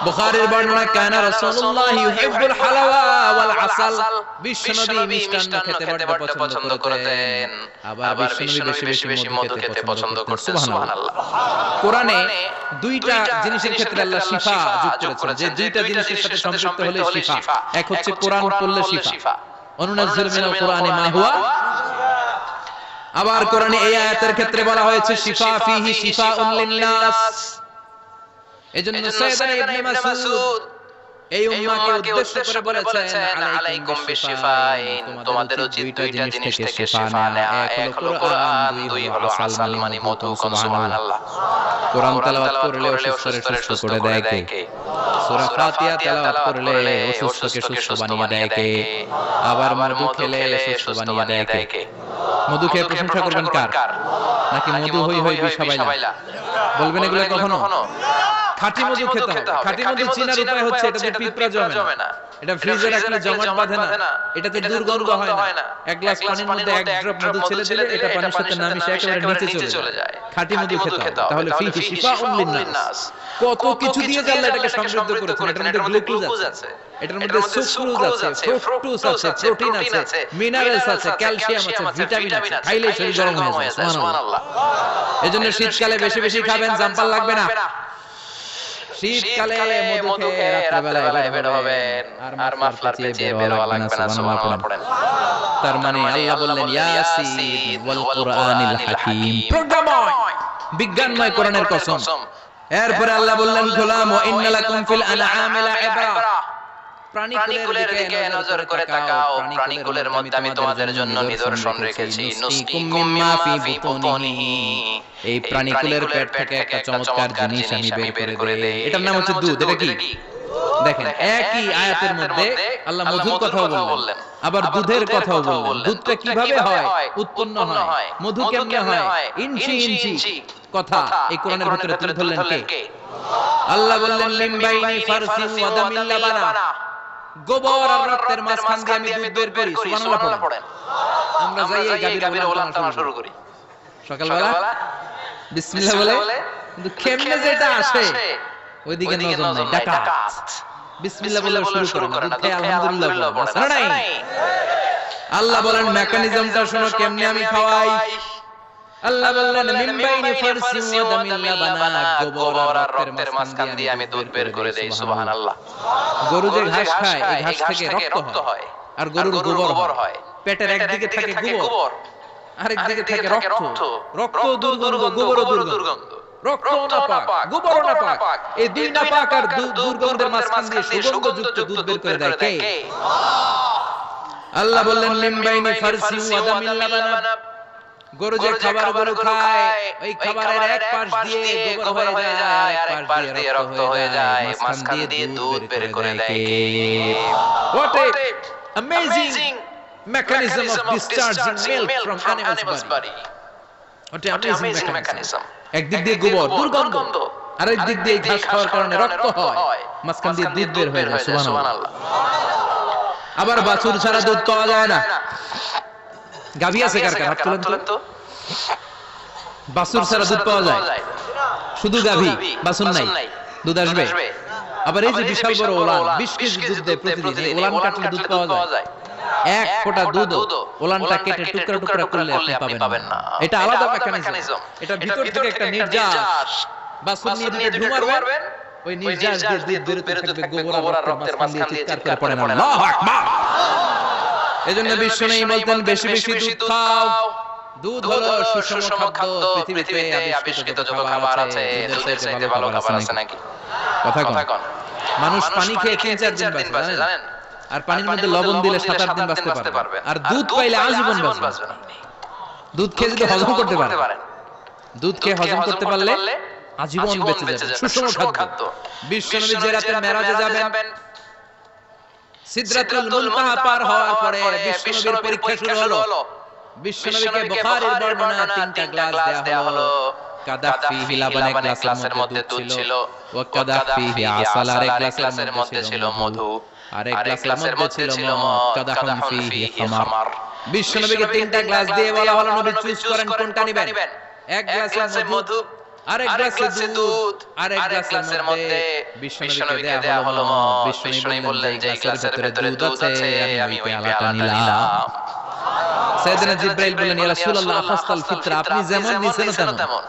[SPEAKER 1] বুখারীর বর্ণনা কানা রাসূলুল্লাহ ইউহিব্বুল হালাওয়া ওয়াল আসাল, বিশ্বনবী মিষ্টান্ন খেতে বড় পছন্দ করতেন, আবার বিশ্বনবী বেশি বেশি মধু খেতে পছন্দ করতেন। সুবহানাল্লাহ। কোরআনে দুইটা জিনিসের ক্ষেত্রে আল্লাহ শিফা যোগ করেছেন, যে দুইটা জিনিসের সাথে সম্পৃক্ত হলে শিফা। এক হচ্ছে কোরআন পড়লে শিফা, অনুনাজ্জিলু মিনাল কোরআনি মা হুয়া। আবার কোরআনে এই আয়াতের ক্ষেত্রে বলা হয়েছে শিফা ফিহি শিফাউন লিন-নাস। এজন্য সাইয়েদনা ইবনে মাসউদ এই উম্মাহকে উদ্দেশ্য করে বলেছেন আলাইকুম বিশিফাইন, তোমাদের উচিত দুইটা জিনিস থেকে শিফা নেওয়া। এক হলো কোরআন, দুই হলো আসাল মানে মধু। সুবহানাল্লাহ। কোরআন তেলাওয়াত করলে অসুস্থকে সুস্থ করে দেয় কে? সূরা ফাতিহা তেলাওয়াত করলে অসুস্থকে সুস্থ বানিয়ে দেয় কে? আবার মধু খেলে সুস্থ বানিয়ে দেয় কে? মধু খেয়ে প্রশংসা করবেন কার? নাকি মধু হই হই বিশাবাইলা বলবেন? এগুলো কখনো খাঁটি মধু খেতে হবে। খাঁটি মধু চিনার উপায় হচ্ছে এটাতে পিঁপড়া জমে না, এটা ফ্রিজে রাখলে জমাট বাঁধে না, এটাতে দুর্গন্ধ হয় না। এক গ্লাস পানির মধ্যে এক ড্রপ মধু ছেড়ে দিলে এটা পানির সাথে না মিশে একেবারে নিচে চলে যায়। খাঁটি মধু খেতে হবে। তাহলে ফিহি শিফাউন লিন-নাস। কত কিছু দিয়ে আল্লাহ এটাকে সমৃদ্ধ করেছেন। এটার মধ্যে গ্লুকোজ আছে, এটার মধ্যে সুক্রোজ আছে, ফ্রুক্টোজ আছে, প্রোটিন আছে, মিনারেলস আছে, ক্যালসিয়াম আছে, ভিটামিন আছে। খাইলে শরীর গরম হয়ে যায়। সুবহানাল্লাহ। এজন্য শীতকালে বেশি বেশি খাবেন, জাম্পাল লাগবে না। শীতকালে মধু খেয়ে রাত্রিবেলায় বের হবেন, আর মাফলার পেঁচিয়ে বের হওয়া লাগবে না। সুবহানাল্লাহ পড়েন। তার মানে আল্লাহ বললেন ইয়াসিন ওয়াল কুরআনিল হাকীম, প্রজ্ঞাময় বিজ্ঞানময় কোরআনের কসম। এরপরে আল্লাহ বললেন গোলাম ওয়া ইন্না লাকুম ফিল আনআমি লাইবরা, প্রাণীকুলের দিকে নজর করে তাকাও। প্রাণীকুলের মধ্যে আমি তোমাদের জন্য নিদর্শন রেখেছি। নুসকিকুম মিম্মা ফি বুতুনিহি, এই প্রাণীকুলের পেট থেকে একটা চমৎকার জিনিস আমি বের করে দেই, এটার নাম হচ্ছে দুধ। এটা কি? দেখেন একই আয়াতের মধ্যে আল্লাহ মধুর কথাও বললেন, আবার দুধের কথাও বললেন। দুধটা কিভাবে হয়, উৎপন্ন হয়, মধু কেমনে হয়, ইঞ্চি ইঞ্চি কথা এই কোরআনের ভিতরে তুলে ধরলেন কে? আল্লাহ বললেন মিন বাইনি ফারসিন ওয়া দামিল লাবানা, গোবর আর রক্তের মাঝখান দিয়ে আমি দুধ বের করি। সুবহানাল্লাহ পড়েন। আমরা যাই এই গাভীর ওলান শুরু করি সকালবেলা বিসমিল্লাহ বলে, কিন্তু কেমনে যেটা আসে ওইদিকে নজর নাই। ডাকাত বিসমিল্লাহ বলে শুরু করেন, দুধে আলহামদুলিল্লাহ বলেন নাই। আল্লাহ বলেন মেকানিজমটা শোনো কেমনে আমি খাওয়াই। আল্লাহ বললেন মিন বাইনি ফারসিন ওয়া দামিল লাবানা, গোবর আর রক্তের মাঝখান দিয়ে আমি দুধ বের করে দেই। সুবহানাল্লাহ। গরু যে ঘাস খায়, এই ঘাস থেকে রক্ত হয়, আর গরুর গোবর হয়। পেটের একদিকে থাকে গোবর, আরেক দিকে থাকে রক্ত। রক্ত দুর্গন্ধ, গোবর দুর্গন্ধ। রক্ত নাপাক, গোবর নাপাক, এই দুই নাপাক আর দুর্গন্ধের মাঝখান দিয়ে সুগন্ধযুক্ত দুধ বের করে দেয় কে? আল্লাহ বললেন মিন বাইনি ফারসি ওয়া দামিল লাবানা, গরু যে খাবারগুলো খায় ওই খাবারের এক পাশ দিয়ে গোবর হয়ে যায় আর এক পাশ দিয়ে রক্ত হয়ে যায়, মাঝখান দিয়ে দুধ বের করে দেয়। What a amazing mechanism of discharging milk from animal's body. What a amazing mechanism. একদিক দিয়ে গোবর দুর্গন্ধ, আর একদিক দিয়ে ঘাস খাওয়ার কারণে রক্ত হয়, মাঝখান দিয়ে দুধ বের হয়ে যায়। সুবহানাল্লাহ। আবার বাছুর ছাড়া দুধ পাওয়া যায় না। গাভী আছে কার কার? হাত তুলেন তো। বাছুর ছাড়া দুধ পাওয়া যায়? শুধু গাভী, বাছুর নাই, দুধ আসবে? আবার এই যে বিশাল বড় ওলান, 20 কেজি দুধ দেয় প্রতিদিন, এই ওলান কাটলে দুধ পাওয়া যায়? এক ফোঁটা দুধ ওলানটা কেটে টুকরা টুকরা করলে আপনি পাবেন না। এটা আলাদা মেকানিজম। এটা ভিতর থেকে একটা নির্যাস, বাছুর নিয়ে দুধ ঢুমারবেন, ওই নির্যাস দিয়ে দুধ বেরোতে থাকবে, গোবর আর রক্তের মাঝখান দিয়ে চিৎকার করে পড়েন আল্লাহু আকবার। এজন্য বিশ্বনবী বলতেন বেশি বেশি দুধ খাও। দুধ হলো সুষম খাদ্য। পৃথিবীতে আবিষ্কৃত যত খাবার আছে, দুধের চাইতে ভালো খাবার আছে নাকি? কথা কোন? মানুষ পানি খেয়ে 3-4 দিন বাঁচে জানেন, আর পানির মধ্যে লবণ দিলে 7-8 দিন বাঁচতে পারবে, আর দুধ পাইলে আজীবন বাঁচবে। দুধ খেয়ে যদি হজম করতে পারেন, দুধ খেয়ে হজম করতে পারলে আজীবন বেঁচে যাবেন। সুষম খাদ্য। বিশ্বনবী যে রাতে মেরাজে যাবেন, সিদরাতুল মুনতাহা পার হওয়ার পরে বিশ্বনবীর পরীক্ষা শুরু হলো। বিশ্বনবীকে বুখারীর বর্ণনা 3টা গ্লাস দেয়া হলো। কাদাফিহি লাবানে গ্লাসের মধ্যে দুধ ছিল, ওয়া কাদাফিহি আসাল, আরেক গ্লাসের মধ্যে ছিল মধু, আরেক গ্লাসের মধ্যে ছিল মদ, কাদাহুম ফিহি খামার। বিশ্বনবীকে 3টা গ্লাস দিয়ে বলা হলো নবী চুজ করেন কোনটা নেবেন। এক গ্লাসে মধু, আরেক গ্লাসে দুধ, আরেক গ্লাসের মধ্যে বিশ্বনবীকে দেয়া হলো মদ। বিশ্বনবী বললেন যে গ্লাসের ভিতরে দুধ আছে, আমি ওই পেয়ালাটা নিলাম। সাইয়েদনা জিবরাইল বললেন ইয়া রাসূলুল্লাহ আখাসতাল ফিতরা, আপনি যেমন নিছেন তেমন।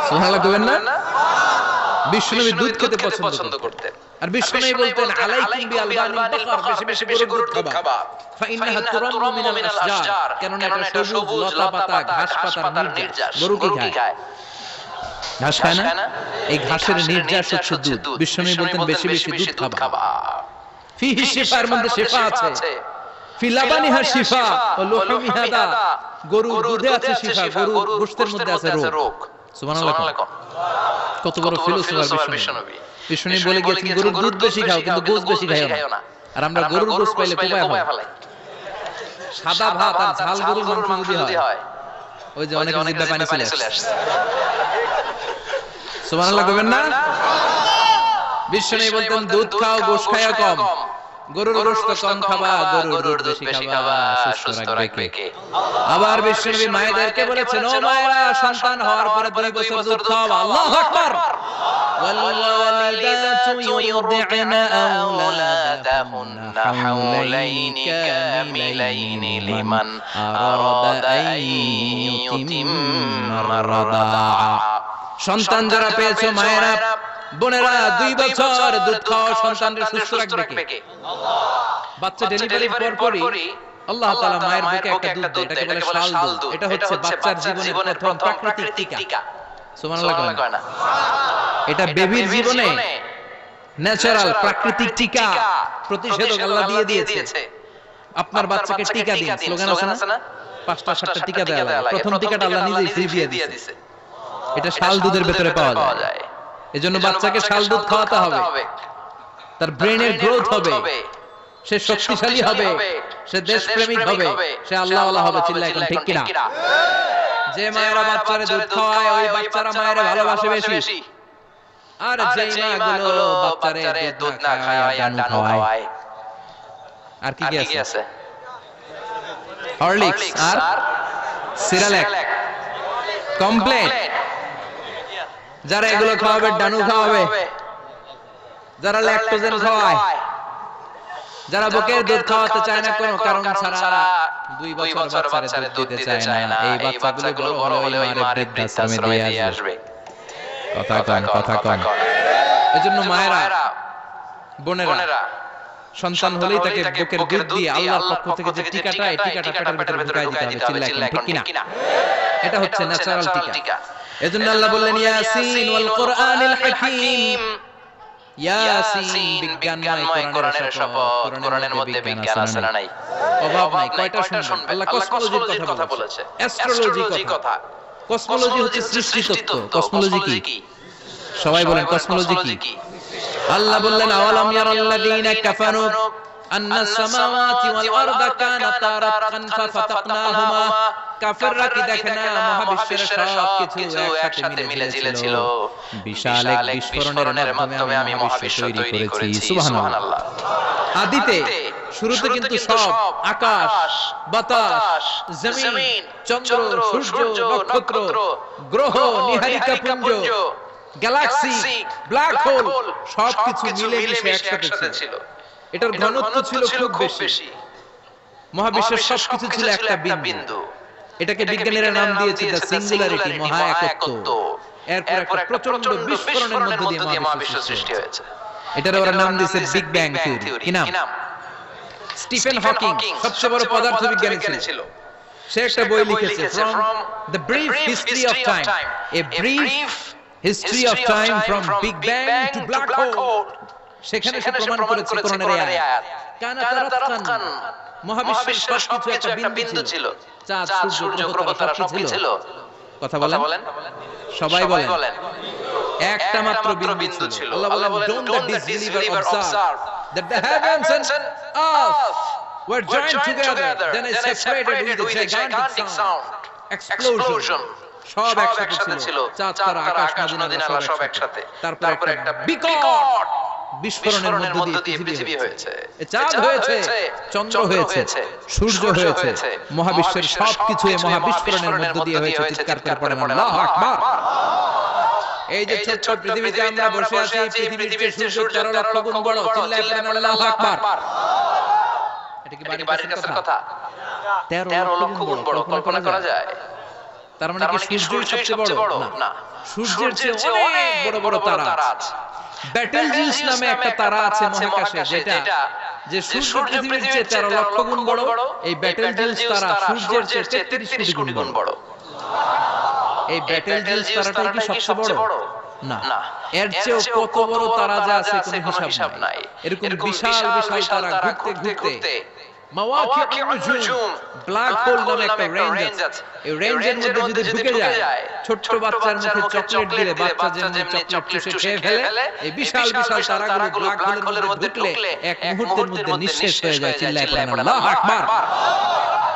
[SPEAKER 1] সুবহানাল্লাহ কইবেন না? বিশ্বনবী দুধ খেতে পছন্দ করতেন, আর বিশ্বনবী বলতেন আলাইকুম বিআলবানিল বাকার, বেশি বেশি গরুর দুধ খাবা, ফাইন্নাহা তুরাম্মু মিনাল আশজার, কারণ এটা সবুজ লতা পাতা ঘাস পাতার নির্যাস। গরু কি খায়? ঘাস খায় না? এই ঘাসের নির্যাস হচ্ছে দুধ। বিশ্বনবী বলতেন বেশি বেশি দুধ খাবা। ফিহি শিফার মধ্যে শিফা আছে, ফি লাবানিহা শিফা ওয়া লুহুমিহা দা, গরুর দুধে আছে শিফা, গরুর গোশতের মধ্যে আছে রোগ। সুবহানাল্লাহ। কত বড় ফিলোসফার বিশ্বনবী। বিশ্বনবী বলে গেছেন গরুর দুধ বেশি খাও, কিন্তু গোশত বেশি খাও না। আর আমরা গরুর গোশত পাইলে কোপায় ফেলাই। সাদা ভাত আর ঝাল গরুর মাংস যদি হয়, ওই যে অনেক জিব্বা পানি চলে আসে। সুবহানাল্লাহ কইবেন না? বিশ্বনবী বলতেন দুধ খাও, গোশত খাও কম, গরুর গোশত কম খাবা, গরুর দুধ বেশি খাবা, সুস্থ রাখবে কে? আবার বিশ্বনবী মায়েদেরকে বলেছেন ও মায়েরা, সন্তান হওয়ার পরে 2 বছর দুধ খাওয়াবা। আল্লাহু আকবার। والوالدات يرضعن أولادهن حولين كاملين لمن أراد أن يتم الرضاعة। সন্তান যারা পেয়েছো মায়েরা, বোনেরা, 2 বছর দুধ খাও, সন্তানকে সুস্থ রাখবে কে? বাচ্চা ডেলিভারির পরপরই আল্লাহ তাআলা মায়ের বুকে একটা দুধ দেয়, এটাকে বলে শাল দুধ। এটা হচ্ছে বাচ্চার জীবনের প্রথম প্রাকৃতিক টিকা। সুবহানাল্লাহ কয় না? এটা বেবির জীবনে ন্যাচারাল প্রাকৃতিক টিকা, প্রতিষেধক আল্লাহ দিয়ে দিয়েছে। আপনার বাচ্চাকে টিকা দিন, স্লোগান আছে না? 5টা-7টা টিকা দেয়া লাগে। প্রথম টিকাটা আল্লাহ নিজেই ফ্রি দিয়ে দিয়েছে। এটা শাল দুধের ভিতরে পাওয়া যায়। এজন্য বাচ্চাকে শাল দুধ খাওয়াতে হবে। তার ব্রেনের গ্রোথ হবে, সে শক্তিশালী হবে, সে দেশপ্রেমিক হবে, সে আল্লাহওয়ালা হবে। চিল্লায় এখন ঠিক কিনা? যে মায়েরা বাচ্চারে দুধ খাওয়ায়, ওই বাচ্চারা মায়েরে ভালোবাসে বেশি। আর যেই মাগুলো বাচ্চারে দুধ না খাওয়ায় আর ডানু খাওয়ায়, আর কি কি আছে? হরলিক্স আর সিরালেক কমপ্লেট। যারা এগুলো খাওয়াবে ডানু খাওয়াবে, যারা ল্যাকটোজেন খাওয়ায়, যারা বুকের দুধ খাওয়াতে চায় না কোনো কারণ ছাড়া, 2 বছর বাচ্চারে দুধ দিতে চায় না, এই বাচ্চাগুলো বড় হলে ওই মায়ের বৃদ্ধাশ্রমে দিয়ে আসবে। কথা কন। এজন্য মায়েরা, বোনেরা, সন্তান হলেই তাকে বুকের দুধ দিয়ে আল্লাহর পক্ষ থেকে যে টিকাটা, এই টিকাটা পেটের ভিতরে ঢুকাই দিতে হবে। চিল্লায় ঠিক কিনা? এটা হচ্ছে ন্যাচারাল টিকা। এজন্য আল্লাহ বললেন ইয়াসিন ওয়াল কুরআনিল হাকীম, ইয়াসিন বিজ্ঞানময় কোরআনের শপথ কোরআনের মধ্যে বিজ্ঞান আছে না নাই অভাব নাই কয়টা শুনবেন আল্লাহ কসমোলজির কথা বলেছে অ্যাস্ট্রোলজি কথা কসমোলজি হচ্ছে সৃষ্টিতত্ত্ব কসমোলজি কি সবাই বলেন কসমোলজি কি আল্লাহ বললেন আওয়ালাম ইয়ারাল্লাযীনা কাফারু আন্নাস সামাওয়াতি ওয়াল আরদা কানাতা রাতকান ফাফাতাকনাহুমা কাফেররা কি দেখে না মহাবিশ্বের সবকিছু একসাথে মিলে ছিল বিশাল এক বিস্ফোরণের মাধ্যমে আমি মহাবিশ্ব তৈরি করেছি সুবহানাল্লাহ আদিতে শুরুতে কিন্তু সব আকাশ বাতাস জমিন চন্দ্র সূর্য নক্ষত্র গ্রহ নিহারিকা পুঞ্জ গ্যালাক্সি ব্ল্যাক হোল সবকিছু মিলে মিশে একসাথে ছিল এটার ঘনত্ব ছিল খুব বেশি মহাবিশ্বের সবকিছু ছিল একটা বিন্দু এটাকে বিজ্ঞানীরা নাম দিয়েছে দ্য সিঙ্গুলারিটি মহা একত্ব এরপর একটা প্রচন্ড বিস্ফোরণের মধ্য দিয়ে মহাবিশ্ব সৃষ্টি হয়েছে এটার ওরা নাম দিয়েছে বিগ ব্যাং থিওরি কি নাম স্টিফেন হকিং সবচেয়ে বড় পদার্থবিজ্ঞানী ছিল সে একটা বই লিখেছে from the brief history of time a brief history of time from big bang two black hole সেখানে সে প্রমাণ করেছে কোরআনের আয়াত কানাতা রাতকান মহাবিশ্বের সবকিছু একটা বিন্দু ছিল চাঁদ সূর্য গ্রহ তারা সব কি ছিল কথা বলেন সবাই বলেন একটা মাত্র বিন্দু ছিল আল্লাহ বলেন don't the disbeliever observe that the heavens and earth were joined together then it separated with a gigantic sound explosion সব একসাথে ছিল চাঁদ তারা আকাশ নদী নালা সব একসাথে তারপর একটা বিকট বিস্ফোরণের মধ্য দিয়ে পৃথিবী হয়েছে চাঁদ হয়েছে চন্দ্র হয়েছে সূর্য হয়েছে মহাবিশ্বের সবকিছু এই মহাবিস্ফোরণের মধ্য দিয়ে হয়েছে চিৎকার করে পড়েন আল্লাহু আকবার এই যে ছোট পৃথিবীতে আমরা বসে আছি পৃথিবীর চেয়ে সূর্য 13 লক্ষ গুণ বড় চিল্লায় পড়েন আল্লাহু আকবার এটা কি বাড়ির কাছের কথা 13 লক্ষ গুণ বড় কল্পনা করা যায় তার মানে কি সূর্যই সবচেয়ে বড় না সূর্যের চেয়ে অনেক বড় বড় তারা আছে ব্যাটেলজিউস নামে একটা তারা আছে মহাকাশে যেটা যে সূর্য পৃথিবীর চেয়ে 13 লক্ষ গুণ বড় এই ব্যাটেলজিউস তারা সূর্যের চেয়ে 33 কোটি গুণ বড় এই ব্যাটেলজিউস তারাটা কি সবচেয়ে বড় না এর চেয়ে কত বড় তারা যা আছে কোনো হিসাব নাই এরকম বিশাল বিশাল তারা ঘুরতে ঘুরতে মাওয়াকিউ নুজুম ব্ল্যাক হোল নামে একটা রেঞ্জ আছে এই রেঞ্জের মধ্যে যদি ঢুকে যায় ছোট বাচ্চার মুখে চকলেট দিলে বাচ্চা যেমন চকলেট চুষে খেয়ে ফেলে এই বিশাল বিশাল তারাগুলো ব্ল্যাক হোলের মধ্যে ঢুকলে এক মুহূর্তের মধ্যে নিঃশেষ হয়ে যায় চিল্লায় পড়েন আল্লাহু আকবার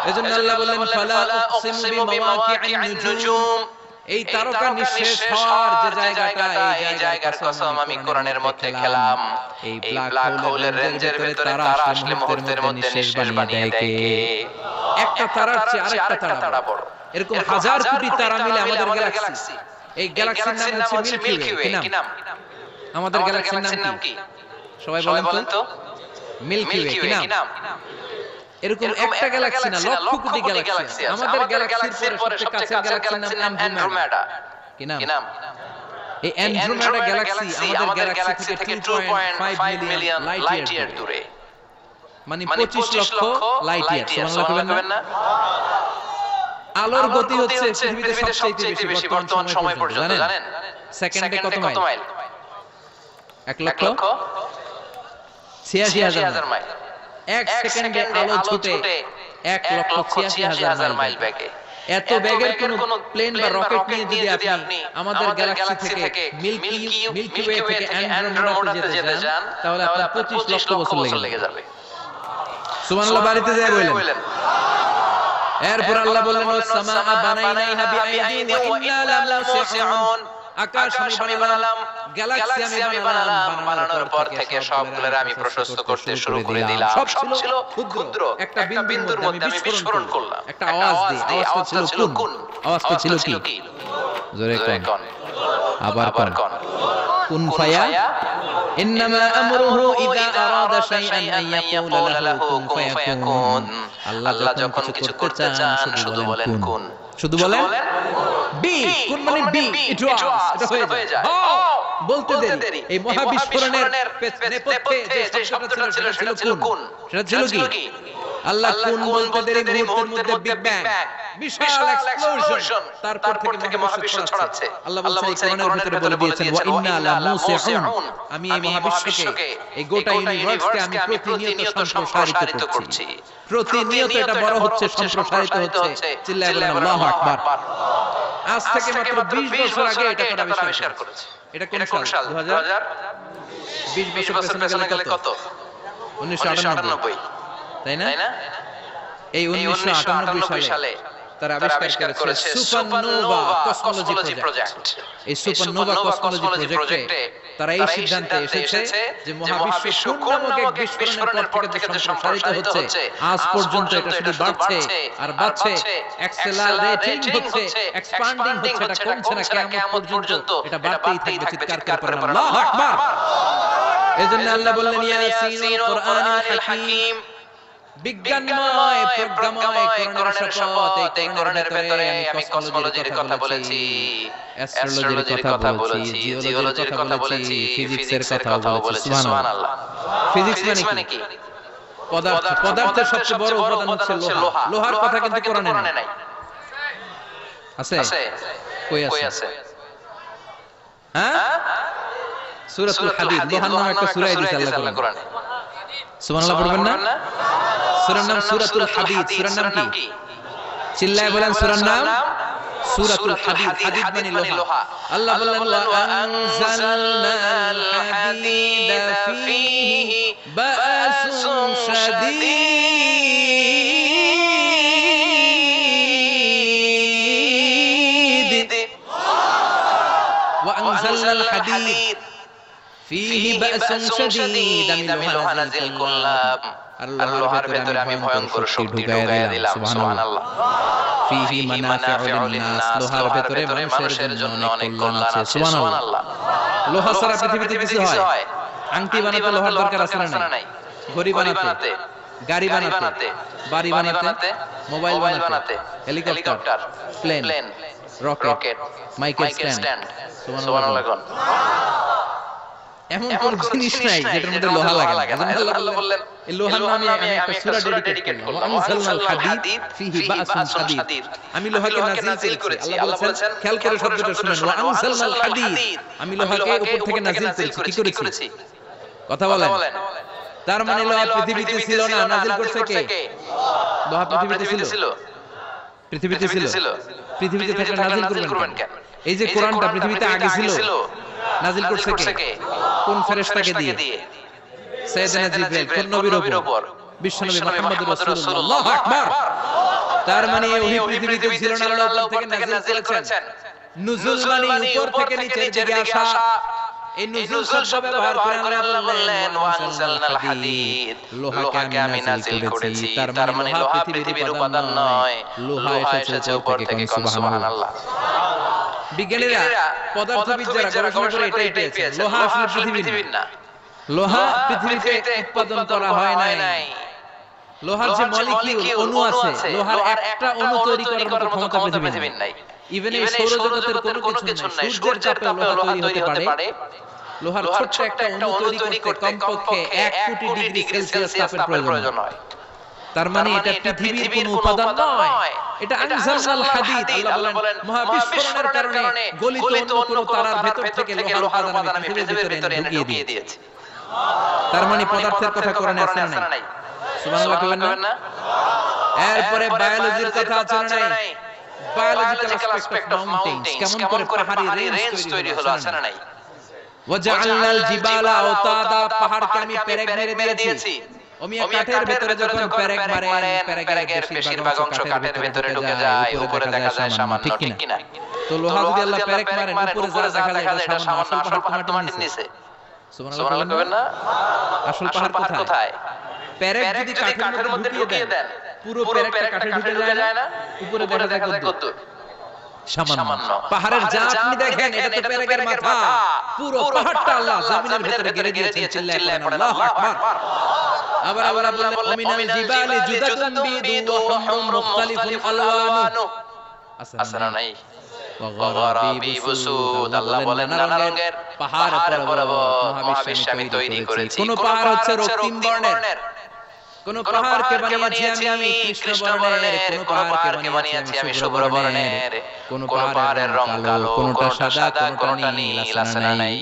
[SPEAKER 1] এজন্য আল্লাহ বললেন ফালা উকসিমু বিমাওয়াকি'ন নুজুম এই তারকা নিঃশেষ হওয়ার যে জায়গাটা এই জায়গার কসম আমি কোরআনের মধ্যে খেলাম এই ব্ল্যাক হোলের রেঞ্জের ভিতরে তারা আসলে মুহূর্তের মধ্যে নিঃশেষ বানিয়ে দেয় কে একটা তারার চেয়ে আরেকটা তারা বড় এরকম হাজার কোটি তারা মিলে আমাদের গ্যালাক্সি এই গ্যালাক্সির নাম হচ্ছে মিল্কি ওয়ে কি নাম আমাদের গ্যালাক্সির নাম কি সবাই বলেন তো মিল্কি ওয়ে কি নাম এরকম একটা গ্যালাক্সি না লক্ষ কোটি গ্যালাক্সি আমাদের গ্যালাক্সির পরে সবচেয়ে কাছের গ্যালাক্সির নাম অ্যান্ড্রোমেডা কি নাম এই অ্যান্ড্রোমেডা গ্যালাক্সি আমাদের গ্যালাক্সি থেকে 2.5 মিলিয়ন লাইট ইয়ার দূরে মানে 25 লক্ষ লাইট ইয়ার সুবহানাল্লাহ না আলোর গতি হচ্ছে পৃথিবীতে সবচেয়ে বেশি বর্তমান সময় পর্যন্ত জানেন সেকেন্ডে কত মাইল 1 লক্ষ 86000 মাইল এক সেকেন্ডে আলো ছুটে 1,86,000 মাইল বেগে এত বেগের কোন প্লেন বা রকেট নিয়ে যদি আপনি আমাদের গ্যালাক্সি থেকে মিল্কি ওয়ে থেকে অ্যান্ড্রোমেডাতে যেতে যান তাহলে আপনার 25 লক্ষ বছর লেগে যাবে সুবহানাল্লাহ বাড়িতে যায় বলেন এরপর আল্লাহ বললেন ওয়াস-সামাআ বানাইনাহা বিআইদিন ওয়া ইন্না লামুসিউন আকাশ আমি বানালাম গ্যালাক্সি আমি বানালাম বানানোর পর থেকে সবগুলোর আমি প্রশস্ত করতে শুরু করে দিলাম সব ছিল ক্ষুদ্র একটা বিন্দুর মধ্যে আমি বিস্ফোরণ করলাম একটা আওয়াজ দিয়ে আওয়াজটা ছিল কোন আওয়াজটা ছিল কি জোরে কোন আবার কোন কুন ফায়া ইন্নামা আমরুহু ইযা আরাদা শাইআন আন ইয়াকুলা লাহু কুন ফায়াকুন আল্লাহ যখন কিছু করতে চান শুধু বলেন কোন শুধু বলেন বি কোন মানে বি ইট হয়ে যায় বলতে দেরি এই মহাবিস্ফোরণের নেপথ্যে যে শব্দটা ছিল সেটা ছিল কোন সেটা ছিল কি আল্লাহ কোন বলতে দেরি মুহূর্তের মধ্যে বিগ ব্যাং, বিশাল এক্সপ্লোশন, তারপর থেকে মহাবিশ্ব ছড়াচ্ছে। আল্লাহ বলছে এই কোরআনের ভিতরে বলে দিয়েছেন ওয়া ইন্না লা মুসিউন, আমি এই মহাবিশ্বকে, এই গোটা ইউনিভার্সকে আমি প্রতিনিয়ত সম্প্রসারিত করছি। প্রতিনিয়ত এটা বড় হচ্ছে, সম্প্রসারিত হচ্ছে। চিল্লায়ে বলেন আল্লাহু আকবার। আজ থেকে মাত্র 20 বছর আগে এটা আবিষ্কার করেছে। এটা কোন সাল? 20 বছর পেছনে গেলে কত? 1998, তাই না? এই 1998 সালে তারা আবিষ্কার করেছে সুপারনোভা কসমোলজি প্রজেক্ট। এই সুপারনোভা কসমোলজি প্রজেক্টে তারা এই সিদ্ধান্তে এসেছে যে মহাবিশ্ব কোন নামক এক বিস্ফোরণের পর থেকে যে সম্প্রসারিত হচ্ছে, আজ পর্যন্ত এটা শুধু বাড়ছে আর বাড়ছে, অ্যাক্সেলারেটিং হচ্ছে, এক্সপ্যান্ডিং হচ্ছে, এটা কমছে না, কিয়ামত পর্যন্ত এটা বাড়তেই থাকবে। চিৎকার করে আল্লাহু আকবার। এজন্য আল্লাহ বললেন ইয়াসিন ওয়াল কুরআনিল হাকীম, বিজ্ঞানময় প্রজ্ঞাময় কোরআনের শপথ, এই কোরআনের ভিতরে আমি কসমোলজির কথা বলেছি, অ্যাস্ট্রোলজির কথা বলেছি, জিওলজির কথা বলেছি, ফিজিক্সের কথা বলেছি। সুবহানাল্লাহ। ফিজিক্স মানে কি? পদার্থের সবচেয়ে বড় উপাদান হচ্ছে লোহা। লোহার কথা কিন্তু কোরআনে নাই। আছে? কই আছে? হ্যাঁ, সূরাতুল হাদীদ, লোহার নামে একটা সূরা দিয়েছে আল্লাহ কোরআনে। সুবহানাল্লাহ পড়বেন না? সূরার নাম সূরাতুল হাদীদ। সূরার নাম কি? চিল্লায়ে বলেন সূরার নাম সূরাতুল হাদীদ। হাদীদ মানে লোহা। আল্লাহ বললেন ওয়া আনজালনাল হাদীদা ফীহি বা'সুন শাদীদ, ওয়া আনজালনাল হাদীদ ফীহি বা'সুন শাদীদ, আমি লোহা নাযিল করলাম আর লোহার ভিতরে আমি ভয়ঙ্কর শক্তি ঢুকাইয়া দিলাম। সুবহানাল্লাহ। ফীহি মানাফিউল লিন-নাস, লোহার ভিতরে মানুষের জন্য অনেক কল্যাণ আছে। সুবহানাল্লাহ। লোহা ছাড়া পৃথিবীতে কিছু হয়? আংটি বানাতে লোহার দরকার আছে না নাই? ঘড়ি বানাতে, গাড়ি বানাতে, বাড়ি বানাতে, মোবাইল বানাতে, হেলিকপ্টার, প্লেন, রকেট, মাইকের স্ট্যান্ড। সুবহানাল্লাহ। এমন কোন জিনিস নাই যেটার মধ্যে লোহা লাগে না। আল্লাহ বললেন এই লোহার নামে আমি একটা সূরা ডেডিকেট করলাম, আনজালনাল হাদীদ ফীহি বা'সুন শাদীদ, আমি লোহাকে নাযিল করেছি। আল্লাহ বলেন, খেয়াল করে শব্দটা শুনেন, ওয়া আনজালনাল হাদীদ, আমি লোহাকে উপর থেকে নাযিল করেছি। কি করেছি? কথা বলেন। তার মানে লোহা পৃথিবীতে ছিল না, নাযিল করছে কে? লোহা পৃথিবীতে ছিল? পৃথিবীতে ছিল। পৃথিবীতে থাকলে নাযিল করবেন কেন? এই যে কোরআনটা পৃথিবীতে আগে ছিল, নাযিল করছে কে? কোন ফেরেশতাকে দিয়ে? সাইয়েদনা জিবরাইল, কোন নবীর উপর? বিশ্বনবী মুহাম্মদ রাসূলুল্লাহ। আল্লাহু আকবার। তার মানে ওহী পৃথিবীতে ছিল না, আল্লাহ উপর থেকে নাযিল করেছেন। নুজুল মানে উপর থেকে নিচের দিকে আসা। এই নুজুল শব্দ ব্যবহার করে আল্লাহ বললেন ওয়া আনজালনাল হাদীদ, লোহাকে আমি নাযিল করেছি। তার মানে লোহা পৃথিবীর উপাদান নয়, লোহা এসেছে উপর থেকে। সুবহানাল্লাহ। বিজ্ঞানীরা, পদার্থবিদরা গবেষণা করে এটাই পেয়েছেন, লোহা আসলে পৃথিবীর না। লোহা পৃথিবীতে উৎপাদন করা হয় নাই। লোহার যে মলিকিউল, অণু আছে, লোহার একটা অণু তৈরি করার মতো ক্ষমতা পৃথিবীর নাই। ইভেন এই সৌরজগতের কোনো কিছু নাই, সূর্যের চাপে লোহা তৈরি হতে পারে। লোহার ছোট্ট একটা অণু তৈরি করতে কমপক্ষে 1 কোটি ডিগ্রি সেলসিয়াস তাপের প্রয়োজন হয়। তার মানে এটা পৃথিবীর কোনো উপাদান নয়, এটা আনজালনাল হাদীদ। আল্লাহ বলেন মহাবিস্ফোরণের কারণে গলিত অন্য কোনো তারার ভেতর থেকে লোহার উপাদান আমি পৃথিবীর ভিতরে ঢুকিয়ে দিয়েছি। তার মানে পদার্থের কথা কোরআনে আছে না নাই? সুবহানাল্লাহ কইবেন না? এরপরে বায়োলজির কথা আছে না নাই? বায়োলজিক্যাল অ্যাসপেক্ট অফ মাউন্টেন্স, কেমন করে পাহাড়ি রেঞ্জ তৈরি হলো, আছে না নাই? ওয়াজআলনাল জিবালা আওতাদা, পাহাড়কে আমি পেরেক মেরে দিয়েছি। ওমিয়া কাঠের ভিতরে যখন পেরেক মারেন, পেরেকের বেশিরভাগ অংশ কাঠের ভিতরে ঢুকে যায়, উপরে দেখা যায় সামান্য, ঠিক কি না? তো লোহা যদি আল্লাহ পেরেক মারেন, উপরে যা দেখা যায় এটা সামান্য, আসল পাহাড় মাটির নিচে। সুবহানাল্লাহ কইবেন না? আসল পাহাড় কোথায়? পেরেক যদি কাঠের মধ্যে ঢুকিয়ে দেন, পুরো পেরেকটা কাঠে ঢুকে যায় না, উপরে দেখা যায় কত? সামান্য। পাহাড়ের যা আপনি দেখেন এটা তো পেরেকের মাথা, পুরো পাহাড়টা আল্লাহ জমিনের ভিতরে গেড়ে দিয়েছেন। চিল্লায়ে পড়েন আল্লাহু আকবার। আবার আল্লাহ বললেন ওমিনাল জিবালি জুদাতুন বিদু ওয়া হুমরুম মুখতালিফুন আলওয়ানু, আসনা নাই? ওয়া গারাবি বুসুদ, আল্লাহ বলেন নানা রঙের পাহাড় পর্বত মহাবিশ্বে আমি তৈরি করেছি। কোন পাহাড় হচ্ছে রক্তিম বর্ণের, কোন পাহাড়কে বানিয়েছি আমি কৃষ্ণ বর্ণের, কোন পাহাড়কে বানিয়েছি আমি শুভ্র বর্ণের, কোন পাহাড়ের রং কালো, কোনটা সাদা, কোনটা নীল, আছে না নাই?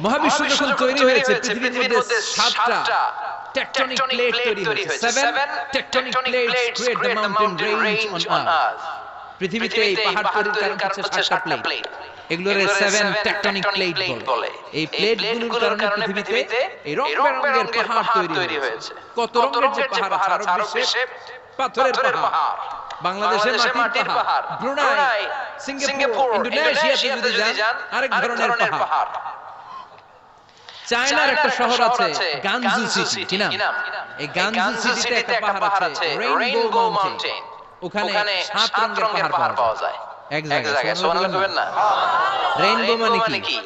[SPEAKER 1] মহাবিশ্ব যখন তৈরি হয়েছে পৃথিবীর মধ্যে 7টা টেকটনিক প্লেট তৈরি হয়েছে। 7 tectonic plates create the mountain range on earth. পৃথিবীতে এই পাহাড় তৈরির কারণ হচ্ছে 7টা প্লেট। এগুলোর 7 টেকটনিক প্লেট বলে। এই প্লেটগুলোর কারণে পৃথিবীতে এই রং বেরঙের পাহাড় তৈরি হয়েছে। কত রঙের যে পাহাড় আছে আরব বিশ্বে, পাথরের পাহাড়, বাংলাদেশের মাটির পাহাড়, ব্রুনাই, সিঙ্গাপুর, ইন্দোনেশিয়াতে যদি যান আরেক ধরনের পাহাড়। চায়নার একটা শহর আছে গানজু সিটি, কি নাম? এই গানজু সিটিতে একটা পাহাড় আছে রেইনবো মাউন্টেন। ওখানে 7 রঙের পাহাড় পাওয়া যায় এক জায়গায়। সুবহানাল্লাহ বলবেন না? রেইনবো মানে কি?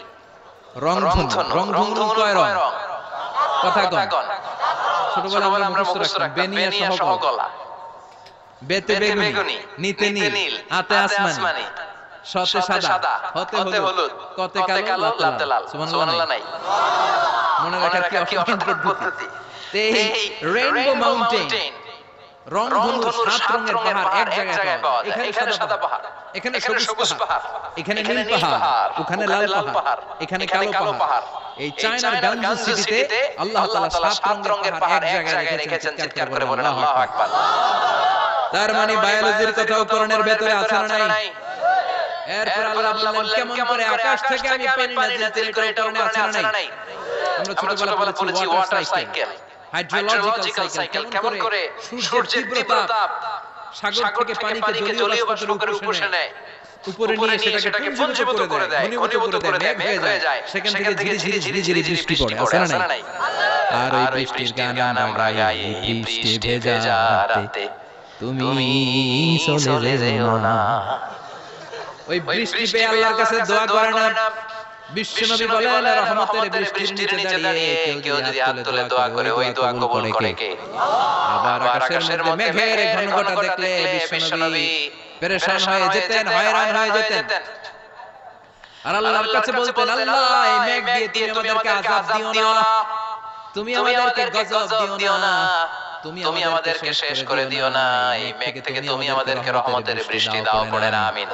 [SPEAKER 1] রংধনু। রংধনু কয় রং? কথা কোন? ছোটবেলায় আমরা মুখস্থ রাখতাম বেনিয়া সহ গলা। বেতে বেগুনি, নিতে নীল, আতে আসমানি, শতে সাদা, হতে হলুদ, কতে কালো, লাতে লাল। সুবহানাল্লাহ নাই? মনে রাখার কি অসাধারণ পদ্ধতি। এই রেইনবো মাউন্টেন, রংধনু 7 রঙের পাহাড় এক জায়গায় পাওয়া যায়। এখানে সাদা পাহাড়, এখানে সবুজ পাহাড়, এখানে নীল পাহাড়, ওখানে লাল পাহাড়, এখানে কালো পাহাড়। এই চায়নার গানজু সিটিতে আল্লাহ তাআলা 7 রঙের পাহাড় এক জায়গায় রেখেছেন। চিৎকার করে বলেন আল্লাহু আকবার। তার মানে বায়োলজির কথাও কোরআনের ভেতরে আছে না নাই? এরপর আল্লাহ বললেন কেমন করে আকাশ থেকে আমি পানি নাযিল করে এটাও কোরআনে আছে না নাই? আমরা ছোটবেলায় পড়েছি ওয়াটার সাইকেল, হাইড্রোলজিক্যাল সাইকেল। কেমন করে সূর্যের তীব্র তাপ সাগর থেকে পানিকে জলীয় বাষ্প করে উপরে নেয়, উপরে নিয়ে সেটাকে পুঞ্জীভূত করে দেয়, ঘনীভূত করে দেয়, মেঘ হয়ে যায়। সেখান থেকে ধীরে ধীরে বৃষ্টি পড়ে, আছে না নাই? আর ওই বৃষ্টির গান আমরা গাই, এই বৃষ্টি ভেজা রাতে তুমি চলে যেও না। ওই বৃষ্টি পেয়ে আল্লাহর কাছে দোয়া করে না? বিশ্বনবী বলেন রহমতের বৃষ্টির নিচে দাঁড়িয়ে কেউ যদি হাত তুলে দোয়া করে, ওই দোয়া কবুল করে কে? আবার আকাশের মধ্যে মেঘের ঘনঘটা দেখলে বিশ্বনবী পেরেশান হয়ে যেতেন, হয়রান হয়ে যেতেন। আর আল্লাহর কাছে বলতেন, আল্লাহ এই মেঘ দিয়ে তুমি আমাদেরকে আযাব দিও না, তুমি আমাদেরকে গজব দিও না, তুমি আমাদেরকে শেষ করে দিও না, এই মেঘ থেকে তুমি আমাদেরকে রহমতের বৃষ্টি দাও, পড়ে না আমিন।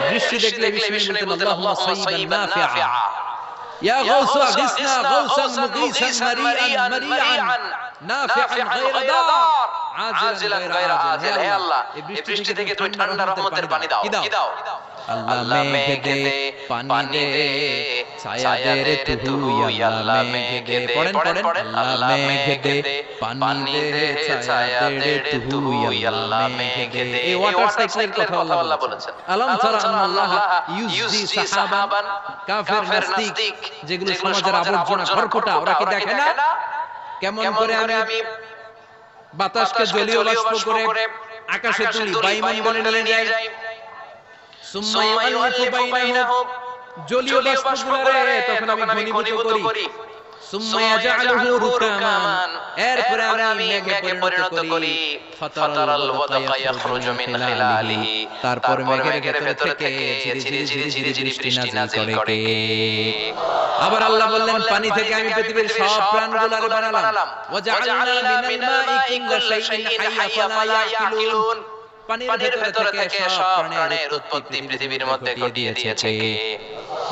[SPEAKER 1] বৃষ্টি দেখলে বিশ্বনবী বলতেন আল্লাহুম্মা সাইয়্যিবান নাফিআ, ইয়া গাউসু আগিসনা গাউসান মুগীসান মারিআন নাফিআন গায়রা দার, আজিলান গায়রা আজিল। হে আল্লাহ এই বৃষ্টি থেকে তুমি ঠান্ডা রহমতের পানি দাও। কি দাও? আল্লাহ মেঘ দে, পানি দে, ছায়া দে রে তু, ইয়া আল্লাহ মেঘ দে। পড়েন আল্লাহ মেঘ দে, পানি দে, ছায়া দে রে তু, ইয়া আল্লাহ মেঘ দে। এই ওয়াটার সাইকেলের কথা আল্লাহ বলেছেন। আলম তারা আল্লাহ ইউজি সাহাবান কাফির নাস্তিক, যেগুলো সমাজের আবর্জনা খড়কুটা, ওরা কি দেখে না কেমন করে আমি বাতাসকে জলীয় বাষ্প করে আকাশে তুলি, বায়ুমণ্ডলে নিয়ে যাই, সুম্মা ইউআলিফু বাইনাহুম, জলীয় বাষ্পগুলোরে তখন আমি ঘনীভূত করি, সুম্মা ইয়াজআলুহু রুকামান, এরপরে আমি মেঘে পরিণত করি, ফাতারাল ওয়াদাকা ইয়াখরুজু মিন খিলালিহি, তারপর মেঘের ভেতর থেকে ধীরে ধীরে বৃষ্টি নাযিল করে। আবার আল্লাহ বললেন পানি থেকে আমি পৃথিবীর সব প্রাণগুলোরে বানালাম, ওয়াজআলনা মিনাল মাই কুল্লা শাইইন হাইয়্যা ফালা ইয়াকিলুন, পানির ভেতর থেকে সব প্রাণের উৎপত্তি পৃথিবীর মধ্যে ঘটিয়ে দিয়েছে কে?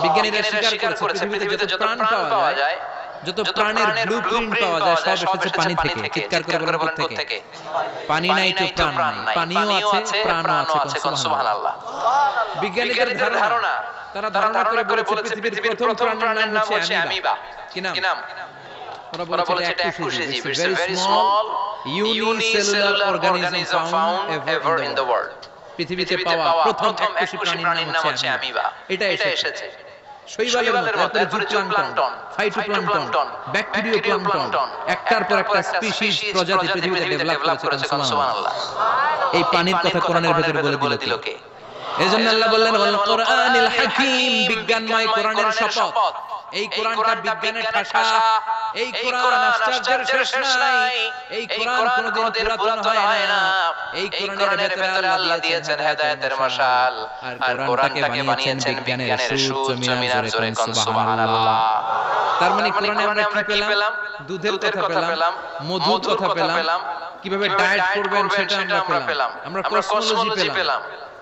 [SPEAKER 1] বিজ্ঞানীরা স্বীকার করেছে পৃথিবীতে যত প্রাণ পাওয়া যায়, যত প্রাণের ব্লুপ্রিন্ট পাওয়া যায়, সব এসেছে পানি থেকে। চিৎকার করে বলেন কোত্থেকে? পানি নাই তো প্রাণ নাই, পানিও আছে প্রাণও আছে। সুবহানাল্লাহ। বিজ্ঞানীদের ধারণা, তারা ধারণা করে বলেছে পৃথিবীর প্রথম প্রাণের নাম হচ্ছে অ্যামিবা। কি নাম? ওরা বলেছে এটা অ্যাকুশিজিভ, it's a very small unicellular organism found ever in the world. পৃথিবীতে পাওয়া প্রথম অ্যাকুশি প্রাণীর নাম হচ্ছে অ্যামিবা। এটা এসেছে শৈবালের মধ্যে জুপ্লাঙ্কটন, ফাইটোপ্লাঙ্কটন, ব্যাকটেরিওপ্লাঙ্কটন, একটার পর একটা স্পিসিস প্রজাতি পৃথিবীতে ডেভেলপ করেছে। সুবহানাল্লাহ। এই পানির কথা কোরআনের ভেতরে বলে দিল কে? এজন্য আল্লাহ বললেন ওয়াল কোরআনিল হাকীম, বিজ্ঞানময় কোরআনের শপথ। এই কোরআনটা বিজ্ঞানের ভাষা, এই কোরআন আশ্চর্যের শেষ নাই, এই কোরআন কোনদিন পুরাতন হয় না। এই কোরআনের ভেতরে আল্লাহ দিয়েছেন হেদায়েতের মশাল, আর কোরআনটাকে বানিয়েছেন বিজ্ঞানের সুউচ্চ মিনার। জোরে কোন সুবহানাল্লাহ। তার মানে কোরআনে আমরা কি পেলাম? দুধের কথা পেলাম, মধুর কথা পেলাম, কিভাবে ডায়েট করবেন সেটা আমরা পেলাম, আমরা কসমোলজি পেলাম,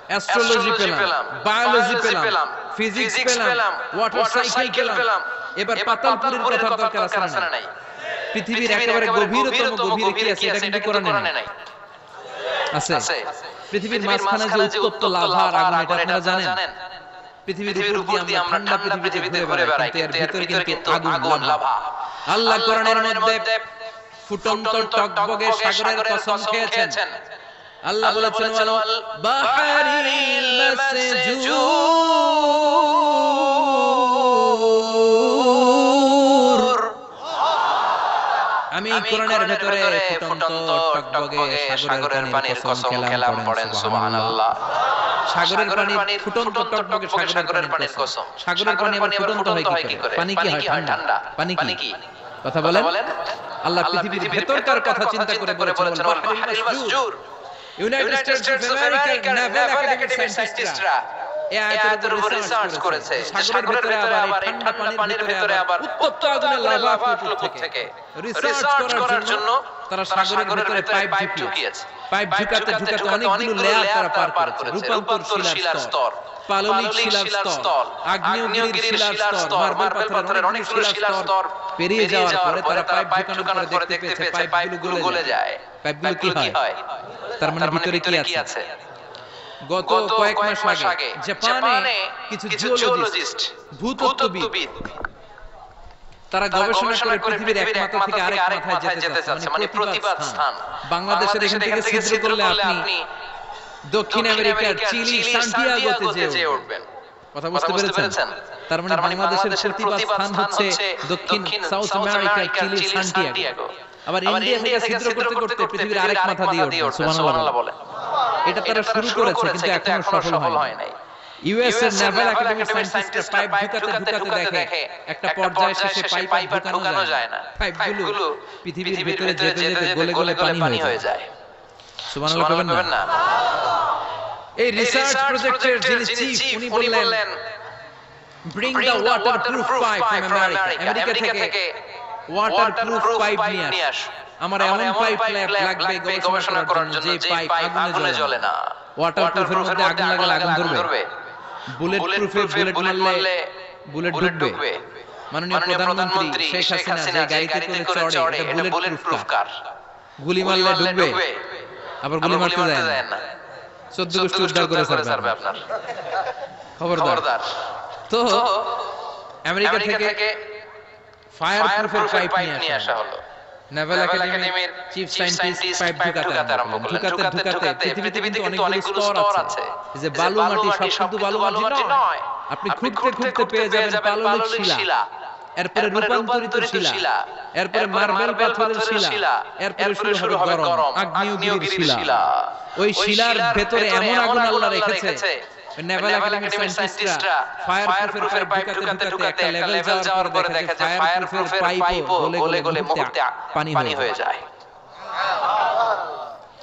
[SPEAKER 1] অ্যাস্ট্রোলজি পেলাম, বায়োলজি পেলাম, ফিজিক্স পেলাম, ওয়াটার সাইকেল পেলাম। এবার পাতালপুরের কথা দরকার আছে না নাই? পৃথিবীর একেবারে গভীরতম গভীরে কি আছে এটা কিন্তু কোরআনে নাই। আছে পৃথিবীর মাঝখানে যে উত্তপ্ত লাভার আগুন, এটা আপনারা জানেন? পৃথিবীর উপর দিয়ে আমরা ঠান্ডা পৃথিবীতে ঘুরে বেড়াই, কিন্তু এর ভিতরে কিন্তু আগুন, লাভা। আল্লাহ কোরআনের মধ্যে ফুটন্ত টকবগে সাগরের কসম খেয়েছেন। আল্লাহ বলেছেন ওয়াল বাহরিল মাসজুর। আমি কোরআনের ভিতরে ফুটন্ত টকবগে সাগরের পানির কসম খেলাম, পড়েন সুবহানাল্লাহ। সাগরের পানি ফুটন্ত টকবগে সাগরের পানির কসম। সাগরের পানি আবার ফুটন্ত হয় কি করে? পানি কি হয়? ঠান্ডা। পানি কি? কথা বলেন। আল্লাহ পৃথিবীর ভেতরকার কথা চিন্তা করে বলেছেন ওয়াল বাহরিল মাসজুর। ইউনাইটেড স্টেটস অফ আমেরিকার নেভাল একাডেমির সায়েন্টিস্টরা এই আয়াতের উপর রিসার্চ করেছে। সাগরের ভিতরে আবার এই ঠান্ডা পানির ভিতরে আবার উত্তপ্ত আগুনের লাভা ফুটে থেকে রিসার্চ করার জন্য তারা সাগরের ভিতরে পাইপ ঢুকিয়েছে। পাইপ ঢুকাতে অনেকগুলো লেয়ার তারা পার করেছে। রূপান্তর শিলার স্তর, পাললিক শিলার স্তর, আগ্নেয়গিরির শিলার স্তর, মার্বেল পাথরের অনেকগুলো শিলার স্তর পেরিয়ে যাওয়ার পরে তারা পাইপ ঢুকানোর পরে দেখতে পেয়েছে পাইপগুলো গলে যায়। পাইপগুলো কি হয়? তার মানে ভিতরে কি আছে? গত কয়েক মাস আগে জাপানে কিছু জিওলজিস্ট, ভূতত্ত্ববিদ, তারা গবেষণা করে পৃথিবীর এক মাথা থেকে আরেক মাথায় যেতে চাচ্ছে, মানে প্রতিবাদ স্থান। বাংলাদেশের এখান থেকে ছিদ্র করলে আপনি দক্ষিণ আমেরিকার চিলি সান্টিয়াগোতে যেয়ে উঠবেন। কথা বুঝতে পেরেছেন? তার মানে বাংলাদেশের প্রতিবাদ স্থান হচ্ছে দক্ষিণ সাউথ আমেরিকার চিলি সান্টিয়াগো। আবার ইন্ডিয়া থেকে ছিদ্র করতে করতে পৃথিবীর আরেক মাথা দিয়ে উঠবেন। সুবহানাল্লাহ বলে। এটা তারা শুরু করেছে, কিন্তু এখনো সফল হয় নাই। ইউএস এর নেভাল একাডেমির সায়েন্টিস্টরা পাইপ ঢুকাতে দেখে একটা পর্যায়ে শেষে পাইপ ঢুকানো যায় না। পাইপগুলো পৃথিবীর ভিতরে যেতে যেতে গলে গলে পানি হয়ে যায়। সুবহানাল্লাহ বলবেন না? এই রিসার্চ প্রজেক্টের যিনি চিফ, উনি বললেন bring the waterproof pipe from America. America থেকে ওয়াটারপ্রুফ পাইপ নিয়ে আসো। আমার এমন পাইপ লাগবে গবেষণা করার জন্য যে পাইপ আগুনে জ্বলে না। ওয়াটারপ্রুফের মধ্যে আগুন লাগালে আগুন ধরবে। বুলেট প্রুফে বুলেট মারলে বুলেট ঢুকবে। মাননীয় প্রধানমন্ত্রী শেখ হাসিনা যে গাড়িতে করে চড়ে, এটা বুলেট প্রুফ কার? গুলি মারলে ঢুকবে, আবার গুলি মারতে যায় না। 14 গোষ্ঠী উদ্ধার করে ছাড়বে আপনার। খবরদার। তো আমেরিকা থেকে ফায়ার প্রুফের পাইপ নিয়ে আসা হলো। নেভাল একাডেমির চিফ সায়েন্টিস্ট পাইপ ঢুকাতে আরম্ভ করলেন। ঢুকাতে পৃথিবীতে কিন্তু অনেকগুলো স্তর আছে। এই যে বালু মাটি, সব কিন্তু বালু মাটি নয়। আপনি খুঁড়তে পেয়ে যাবেন পাললিক শিলা, এরপরে রূপান্তরিত শিলা, এরপরে মার্বেল পাথরের শিলা, এরপরে শুরু হবে গরম আগ্নেয়গিরির শিলা। ওই শিলার ভেতরে এমন আগুন আল্লাহ রেখেছে, নেভাল একাডেমির সায়েন্টিস্টরা ফায়ার প্রুফের পাইপ ঢুকাতে একটা লেভেল যাওয়ার পরে দেখা যায় ফায়ার প্রুফের পাইপও গলে মুহূর্তে পানি হয়ে যায়।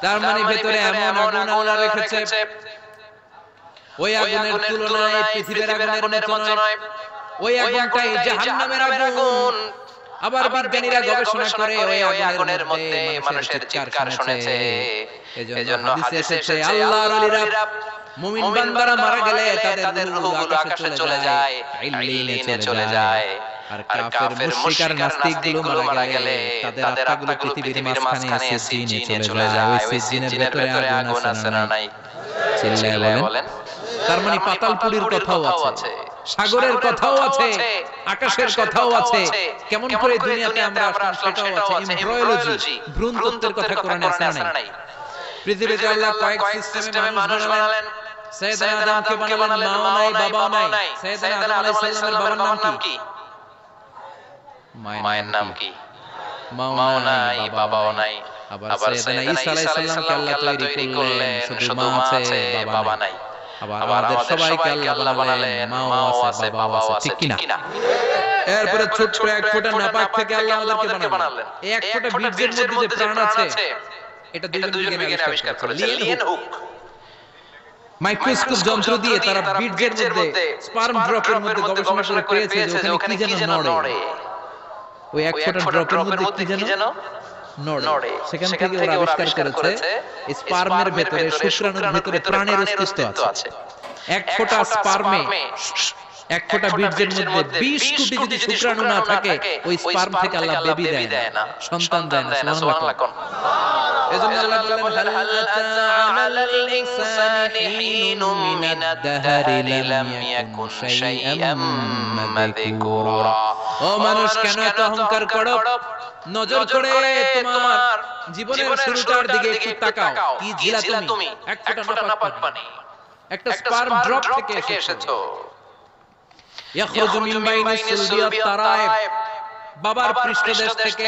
[SPEAKER 1] তার মানে ভেতরে এমন আগুন আল্লাহ রেখেছে, ওই আগুনের তুলনায় পৃথিবীর আগুনের মতো নয়। ওই আগুনটাই জাহান্নামের আগুন। আবার বিজ্ঞানীরা গবেষণা করে ওই আগুনের মধ্যে মানুষের চিৎকার শুনেছে। এজন্য হাদিসে এসেছে আল্লাহর ওলিরা, মুমিন বান্দারা মারা গেলে তাদের রূহগুলো আকাশে চলে যায়, ইল্লিনে চলে যায়। আর কাফের মুশরিক আর নাস্তিকগুলো মারা গেলে তাদের আত্মাগুলো পৃথিবীর মাঝখানে সিজিনে চলে যায়। ওই সিজিনের ভেতরে আগুন আছে না নাই? চিল্লায়ে বলেন। তার মানে পাতালপুরীর কথাও আছে, সাগরের কথাও আছে, আকাশের কথাও আছে। কেমন করে দুনিয়াতে আমরা আসলাম সেটাও আছে। এমব্রায়োলজি, ভ্রূণতত্ত্বের কথা কোরআনে আছে না নাই? পৃথিবীতে আল্লাহ কয়েক সিস্টেমে মানুষ বানালেন। সাইয়েদনা আদমকে বানালেন, মাও নাই বাবাও নাই। সাইয়েদনা আদম আলাইহিস সালামের বাবার নাম কি? মায়ের নাম কি? মাও নাই বাবাও নাই। আবার সাইয়েদনা ঈসা আলাইহিস সালামকে আল্লাহ তৈরি করলেন, শুধু মা আছে বাবা নাই। আবার আমাদের সবাইকে আল্লাহ বানালেন, মাও আছে বাবাও আছে, ঠিক কি না? এরপরে ছোট এক ফোঁটা নাপাক থেকে আল্লাহ আমাদেরকে বানালেন। এই এক ফোঁটা বীজের মধ্যে যে প্রাণ আছে, এটা দুইজন বিজ্ঞানী আবিষ্কার করেছে। লিয়েন হুক মাইক্রোস্কোপ যন্ত্র দিয়ে তারা বীজের মধ্যে স্পার্ম ড্রপের মধ্যে গবেষণা করে পেয়েছে যে ওখানে কি যেন নড়ে। ওই এক ফোঁটা ড্রপের মধ্যে কি যেন নড়ে, সেখান থেকে ওরা আবিষ্কার করেছে স্পার্মের ভেতরে, শুক্রাণুর ভেতরে প্রাণের অস্তিত্ব আছে। এক ফোঁটা স্পার্মে, এক ফোঁটা বীর্যের মধ্যে 20 কোটি যদি শুক্রাণু না থাকে, ওই স্পার্ম থেকে আল্লাহ বেবি দেয় না, সন্তান দেয় না। সুবহানাল্লাহ। এজন্য আল্লাহ বলেন, হাল আতা আলাল ইনসানি হিনুম মিনাদ দাহরি লাম ইয়াকুন শাইআম মাযকুরা। ও মানুষ, কেন এত অহংকার করো? নজর করে তোমার জীবনের শুরুটার দিকে একটু তাকাও। কি ছিলা তুমি? এক ফোঁটা নাপাক পানি, একটা স্পার্ম ড্রপ থেকে এসেছো। ইয়াখরুজু মিন বাইনিস সুলবি ওয়াত তারাইব। বাবার পৃষ্ঠদেশ থেকে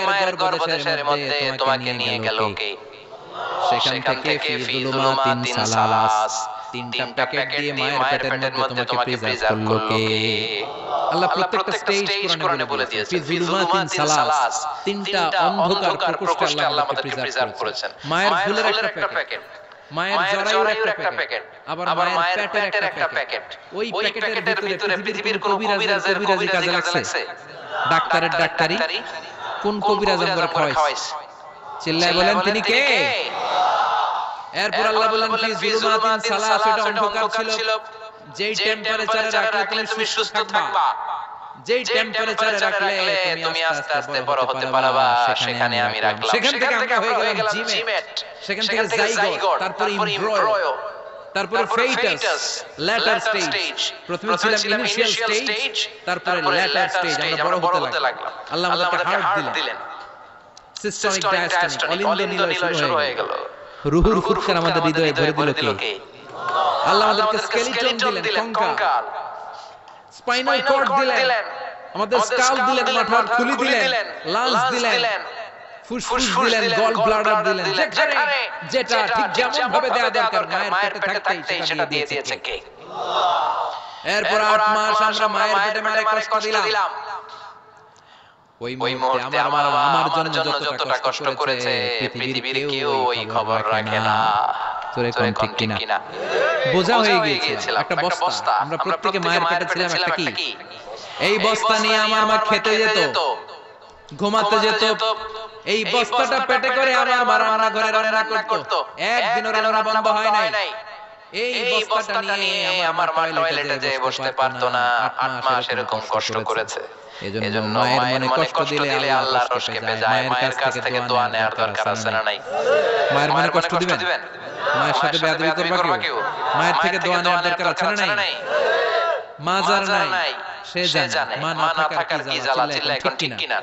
[SPEAKER 1] মায়ের গর্ভদেশের মধ্যে তোমাকে নিয়ে গেল কে? সেখান থেকে ফি যুলুমাতিন সালাস, তিনটা প্যাকেট দিয়ে মায়ের পেটের মধ্যে তোমাকে প্রিজার্ভ করলো কে? আল্লাহ প্রত্যেকটা স্টেজ কোরআনে বলে দিয়েছে। ফি যুলুমাতিন সালাস, তিনটা অন্ধকার প্রকোষ্ঠে আল্লাহ আমাদেরকে প্রিজার্ভ করেছেন। মায়ের ভুলের একটা প্যাকেট, মায়ের জরায়ুর একটা প্যাকেট, আবার মায়ের পেটের একটা প্যাকেট। ওই প্যাকেটের ভিতরে পৃথিবীর কোন কবিরাজের কাজে লাগছে? ডাক্তারের ডাক্তারি কোন কবিরাজ আমরা খাওয়াইছে? চিল্লায় বলেন তিনি কে? এরপর আল্লাহ বলেন, ফি যুলুমাতিন সালাস, এটা অন্ধকার ছিল। যেই টেম্পারেচারে রাখলে তুমি সুস্থ থাকবা, যেই টেম্পারেচারে রাখলে তুমি আস্তে আস্তে বড় হতে পারবা, সেখানে আমি রাখলাম। সেখান থেকে আমরা হয়ে গেলাম জিমেট, সেখান থেকে জাইগোট, তারপর এমব্রায়ো, তারপরে ফেটাস, ল্যাটার স্টেজ। প্রথমে ছিলাম ইনিশিয়াল স্টেজ, তারপরে ল্যাটার স্টেজ, আমরা বড় হতে লাগলাম। আল্লাহ আমাদেরকে হার্ট দিলেন, সিস্টেমিক ডায়াস্টনি, অলিন্দ নিলয় শুরু হয়ে গেল। রূহুর ফুৎকার আমাদের হৃদয়ে ভরে দিল কে? আল্লাহ আমাদেরকে স্কেলিটন দিলেন, কঙ্কাল, স্পাইনাল কর্ড দিলেন, আমাদের স্কাল দিলেন, মাথার খুলি দিলেন, লাংস দিলেন, ফুসফুস দিলেন, গল ব্লাডার দিলেন। যেটা ঠিক যেমন ভাবে দেয়া দরকার মায়ের পেটে থাকতেই সেটা দিয়ে দিয়েছে কে? এরপর 8 মাস আমরা মায়ের পেটে মারে কষ্ট দিলাম। ওই মুহূর্তে আমার জন্য যতটা কষ্ট করেছে পৃথিবীর কেউ ওই খবর রাখে না। তোরে কোন ঠিক কিনা? বোঝা হয়ে গিয়েছিল একটা বস্তা। আমরা প্রত্যেকে মায়ের পেটে ছিলাম একটা কি? এই বস্তা নিয়ে আমার মা খেতে যেত, ঘুমাতে যেত। এই বস্তাটা পেটে করে আমার মা রান্নাঘরে রান্না করত। একদিনও রান্না বন্ধ হয় নাই। এই বস্তাটা নিয়ে আমার মা টয়লেটে যেয়ে বসতে পারতো না। 8 মাস এরকম কষ্ট করেছে। এজন্য মায়ের মনে কষ্ট দিলে আল্লাহ রস কেঁপে যায়। মায়ের কাছ থেকে দোয়া নেওয়ার দরকার আছে না নাই? মায়ের মনে কষ্ট দিবেন? মায়ের সাথে বেয়াদবি করবা কেউ? মায়ের থেকে দোয়া নেওয়ার দরকার আছে না নাই? মা যার নাই সে জানে মা না থাকার কি জ্বালা। চিল্লা এখন ঠিক কিনা?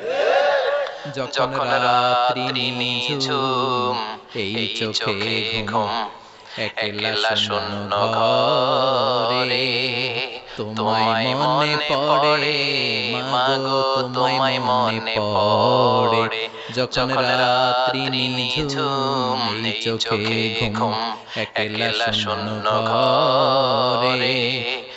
[SPEAKER 1] যখন রাত্রি নিঝুম, এই চোখে ঘুম, একলা শূন্য ঘরে, তোমায় মনে পড়ে মাগো, তোমায় মনে পড়ে। যখন রাত্রি নিঝুম, এই চোখে ঘুম, একলা শূন্য ঘরে,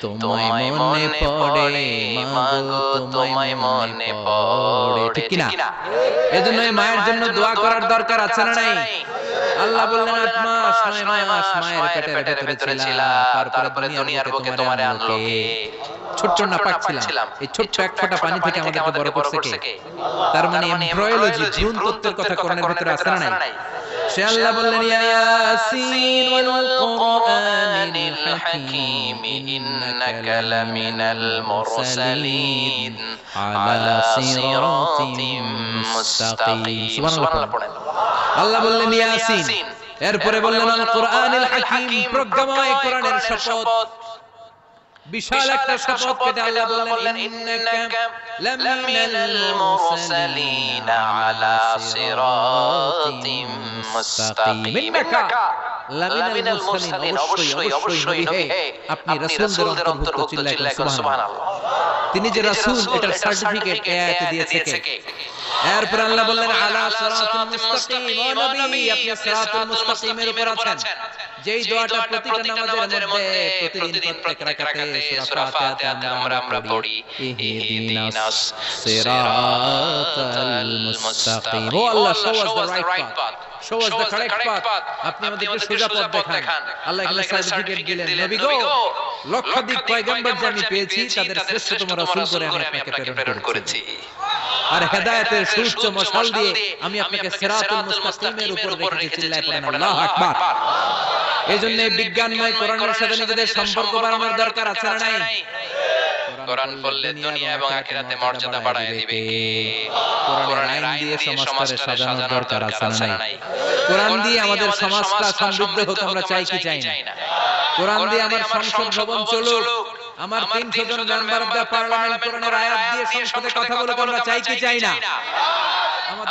[SPEAKER 1] তোমায় মনে পড়ে মাগো, তোমায় মনে পড়ে। ঠিক কিনা? এজন্য মায়ের জন্য দোয়া করার দরকার আছে না নাই? আল্লাহ বললেন 8 মাস 9 মাস মায়ের পেটের ভিতরে ছিলা, তারপরে দুনিয়ার বুকে তোমারে আনলো কে? ছোট্ট নাপাক ছিলাম, এই ছোট্ট এক ফোঁটা পানি থেকে আমাদেরকে বড় করছে কে? তার মানে এমব্রায়োলজি, ভ্রূণ তত্ত্বের কথা কোরআনের ভিতরে আছে না নাই? সে আল্লাহ বললেন, ইয়াসিন ওয়াল কুরআনিল হাকীম, ইন্নাকা লামিনাল মুরসালিন আলা সিরাতিম মুস্তাকিম। সুবহানাল্লাহ পড়েন। আল্লাহ বললেন ইয়াসিন, এরপরে বললেন আল কুরআনিল হাকীম, প্রজ্ঞাময় কোরআনের শপথ। বিশাল একটা শপথ কেটে আল্লাহ বললেন, ইন্নাকা লামিনাল মুরসালিন আলা সিরাতিম মুস্তাকিম। ইন্নাকা লামিনাল মুরসালিন, অবশ্যই নবী হে, আপনি রাসূলদের অন্তর্ভুক্ত। চিল্লায় সুবহানাল্লাহ। তিনি যে রাসূল এটার সার্টিফিকেট আয়াতে দিয়েছে কে? এরপর আল্লাহ বললেন আলা সিরাতুল মুস্তাকিম, ও নবী আপনি সিরাতুল মুস্তাকিমের উপর আছেন। যেই দোয়াটা প্রতিটা নামাজের মধ্যে প্রতিদিন প্রত্যেক রাকাতে সূরা ফাতিহাতে আমরা পড়ি, ইহদিনাস সিরাতাল মুস্তাকিম। ও আল্লাহ, show us the right path, show us the correct path। আপনি আমাদেরকে সোজা পথ দেখান। আল্লাহ এখানে সার্টিফিকেট দিলেন, নবী গো, লক্ষাধিক পয়গম্বর যে আমি পেয়েছি তাদের শ্রেষ্ঠতম রাসূল করে আমি আপনাকে প্রেরণ করেছি। আর হেদায়েতের সুউচ্চ মশাল দিয়ে আমি আপনাকে সিরাতুল মুস্তাকিমের উপর রেখেছি। চিল্লায়ে পড়েন আল্লাহু আকবার। এজন্য বিজ্ঞানময় কোরআনের সাথে নিজেদের সম্পর্ক বাড়ানোর দরকার আছে না নাই?
[SPEAKER 2] কোরআন পড়লে দুনিয়া এবং আখিরাতে মর্যাদা বাড়ায় দিবে। কোরআনের আইন দিয়ে সমাজকে সাজানোর দরকার আছে না নাই?
[SPEAKER 1] কোরআন দিয়ে আমাদের সমাজটা সমৃদ্ধ হোক আমরা চাই কি চাই না? কোরআন দিয়ে আমার সংসদ ভবন চলুক, আমার 300 জন মেম্বার অফ দ্য পার্লামেন্ট কোরআনের আয়াত দিয়ে সংসদে কথা বলুক আমরা চাই কি চাই না?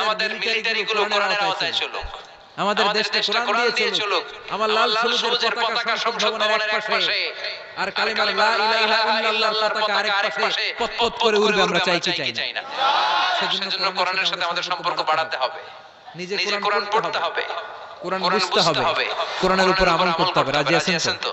[SPEAKER 2] আমাদের মিলিটারি গুলো কোরআনের আওতায় চলুক,
[SPEAKER 1] আমাদের দেশটা কোরআন দিয়ে চলুক, আমার লাল সবুজের পতাকা সংসদ ভবনের এক পাশে আর কালিমার লা ইলাহা ইল্লাল্লাহর পতাকা আরেক পাশে পতপত করে উড়বে আমরা চাই কি চাই না?
[SPEAKER 2] সেজন্য কোরআনের সাথে আমাদের সম্পর্ক বাড়াতে হবে, নিজে কোরআন পড়তে হবে,
[SPEAKER 1] কোরআন বুঝতে হবে, কোরআনের উপর আমল করতে হবে। রাজি আছেন তো?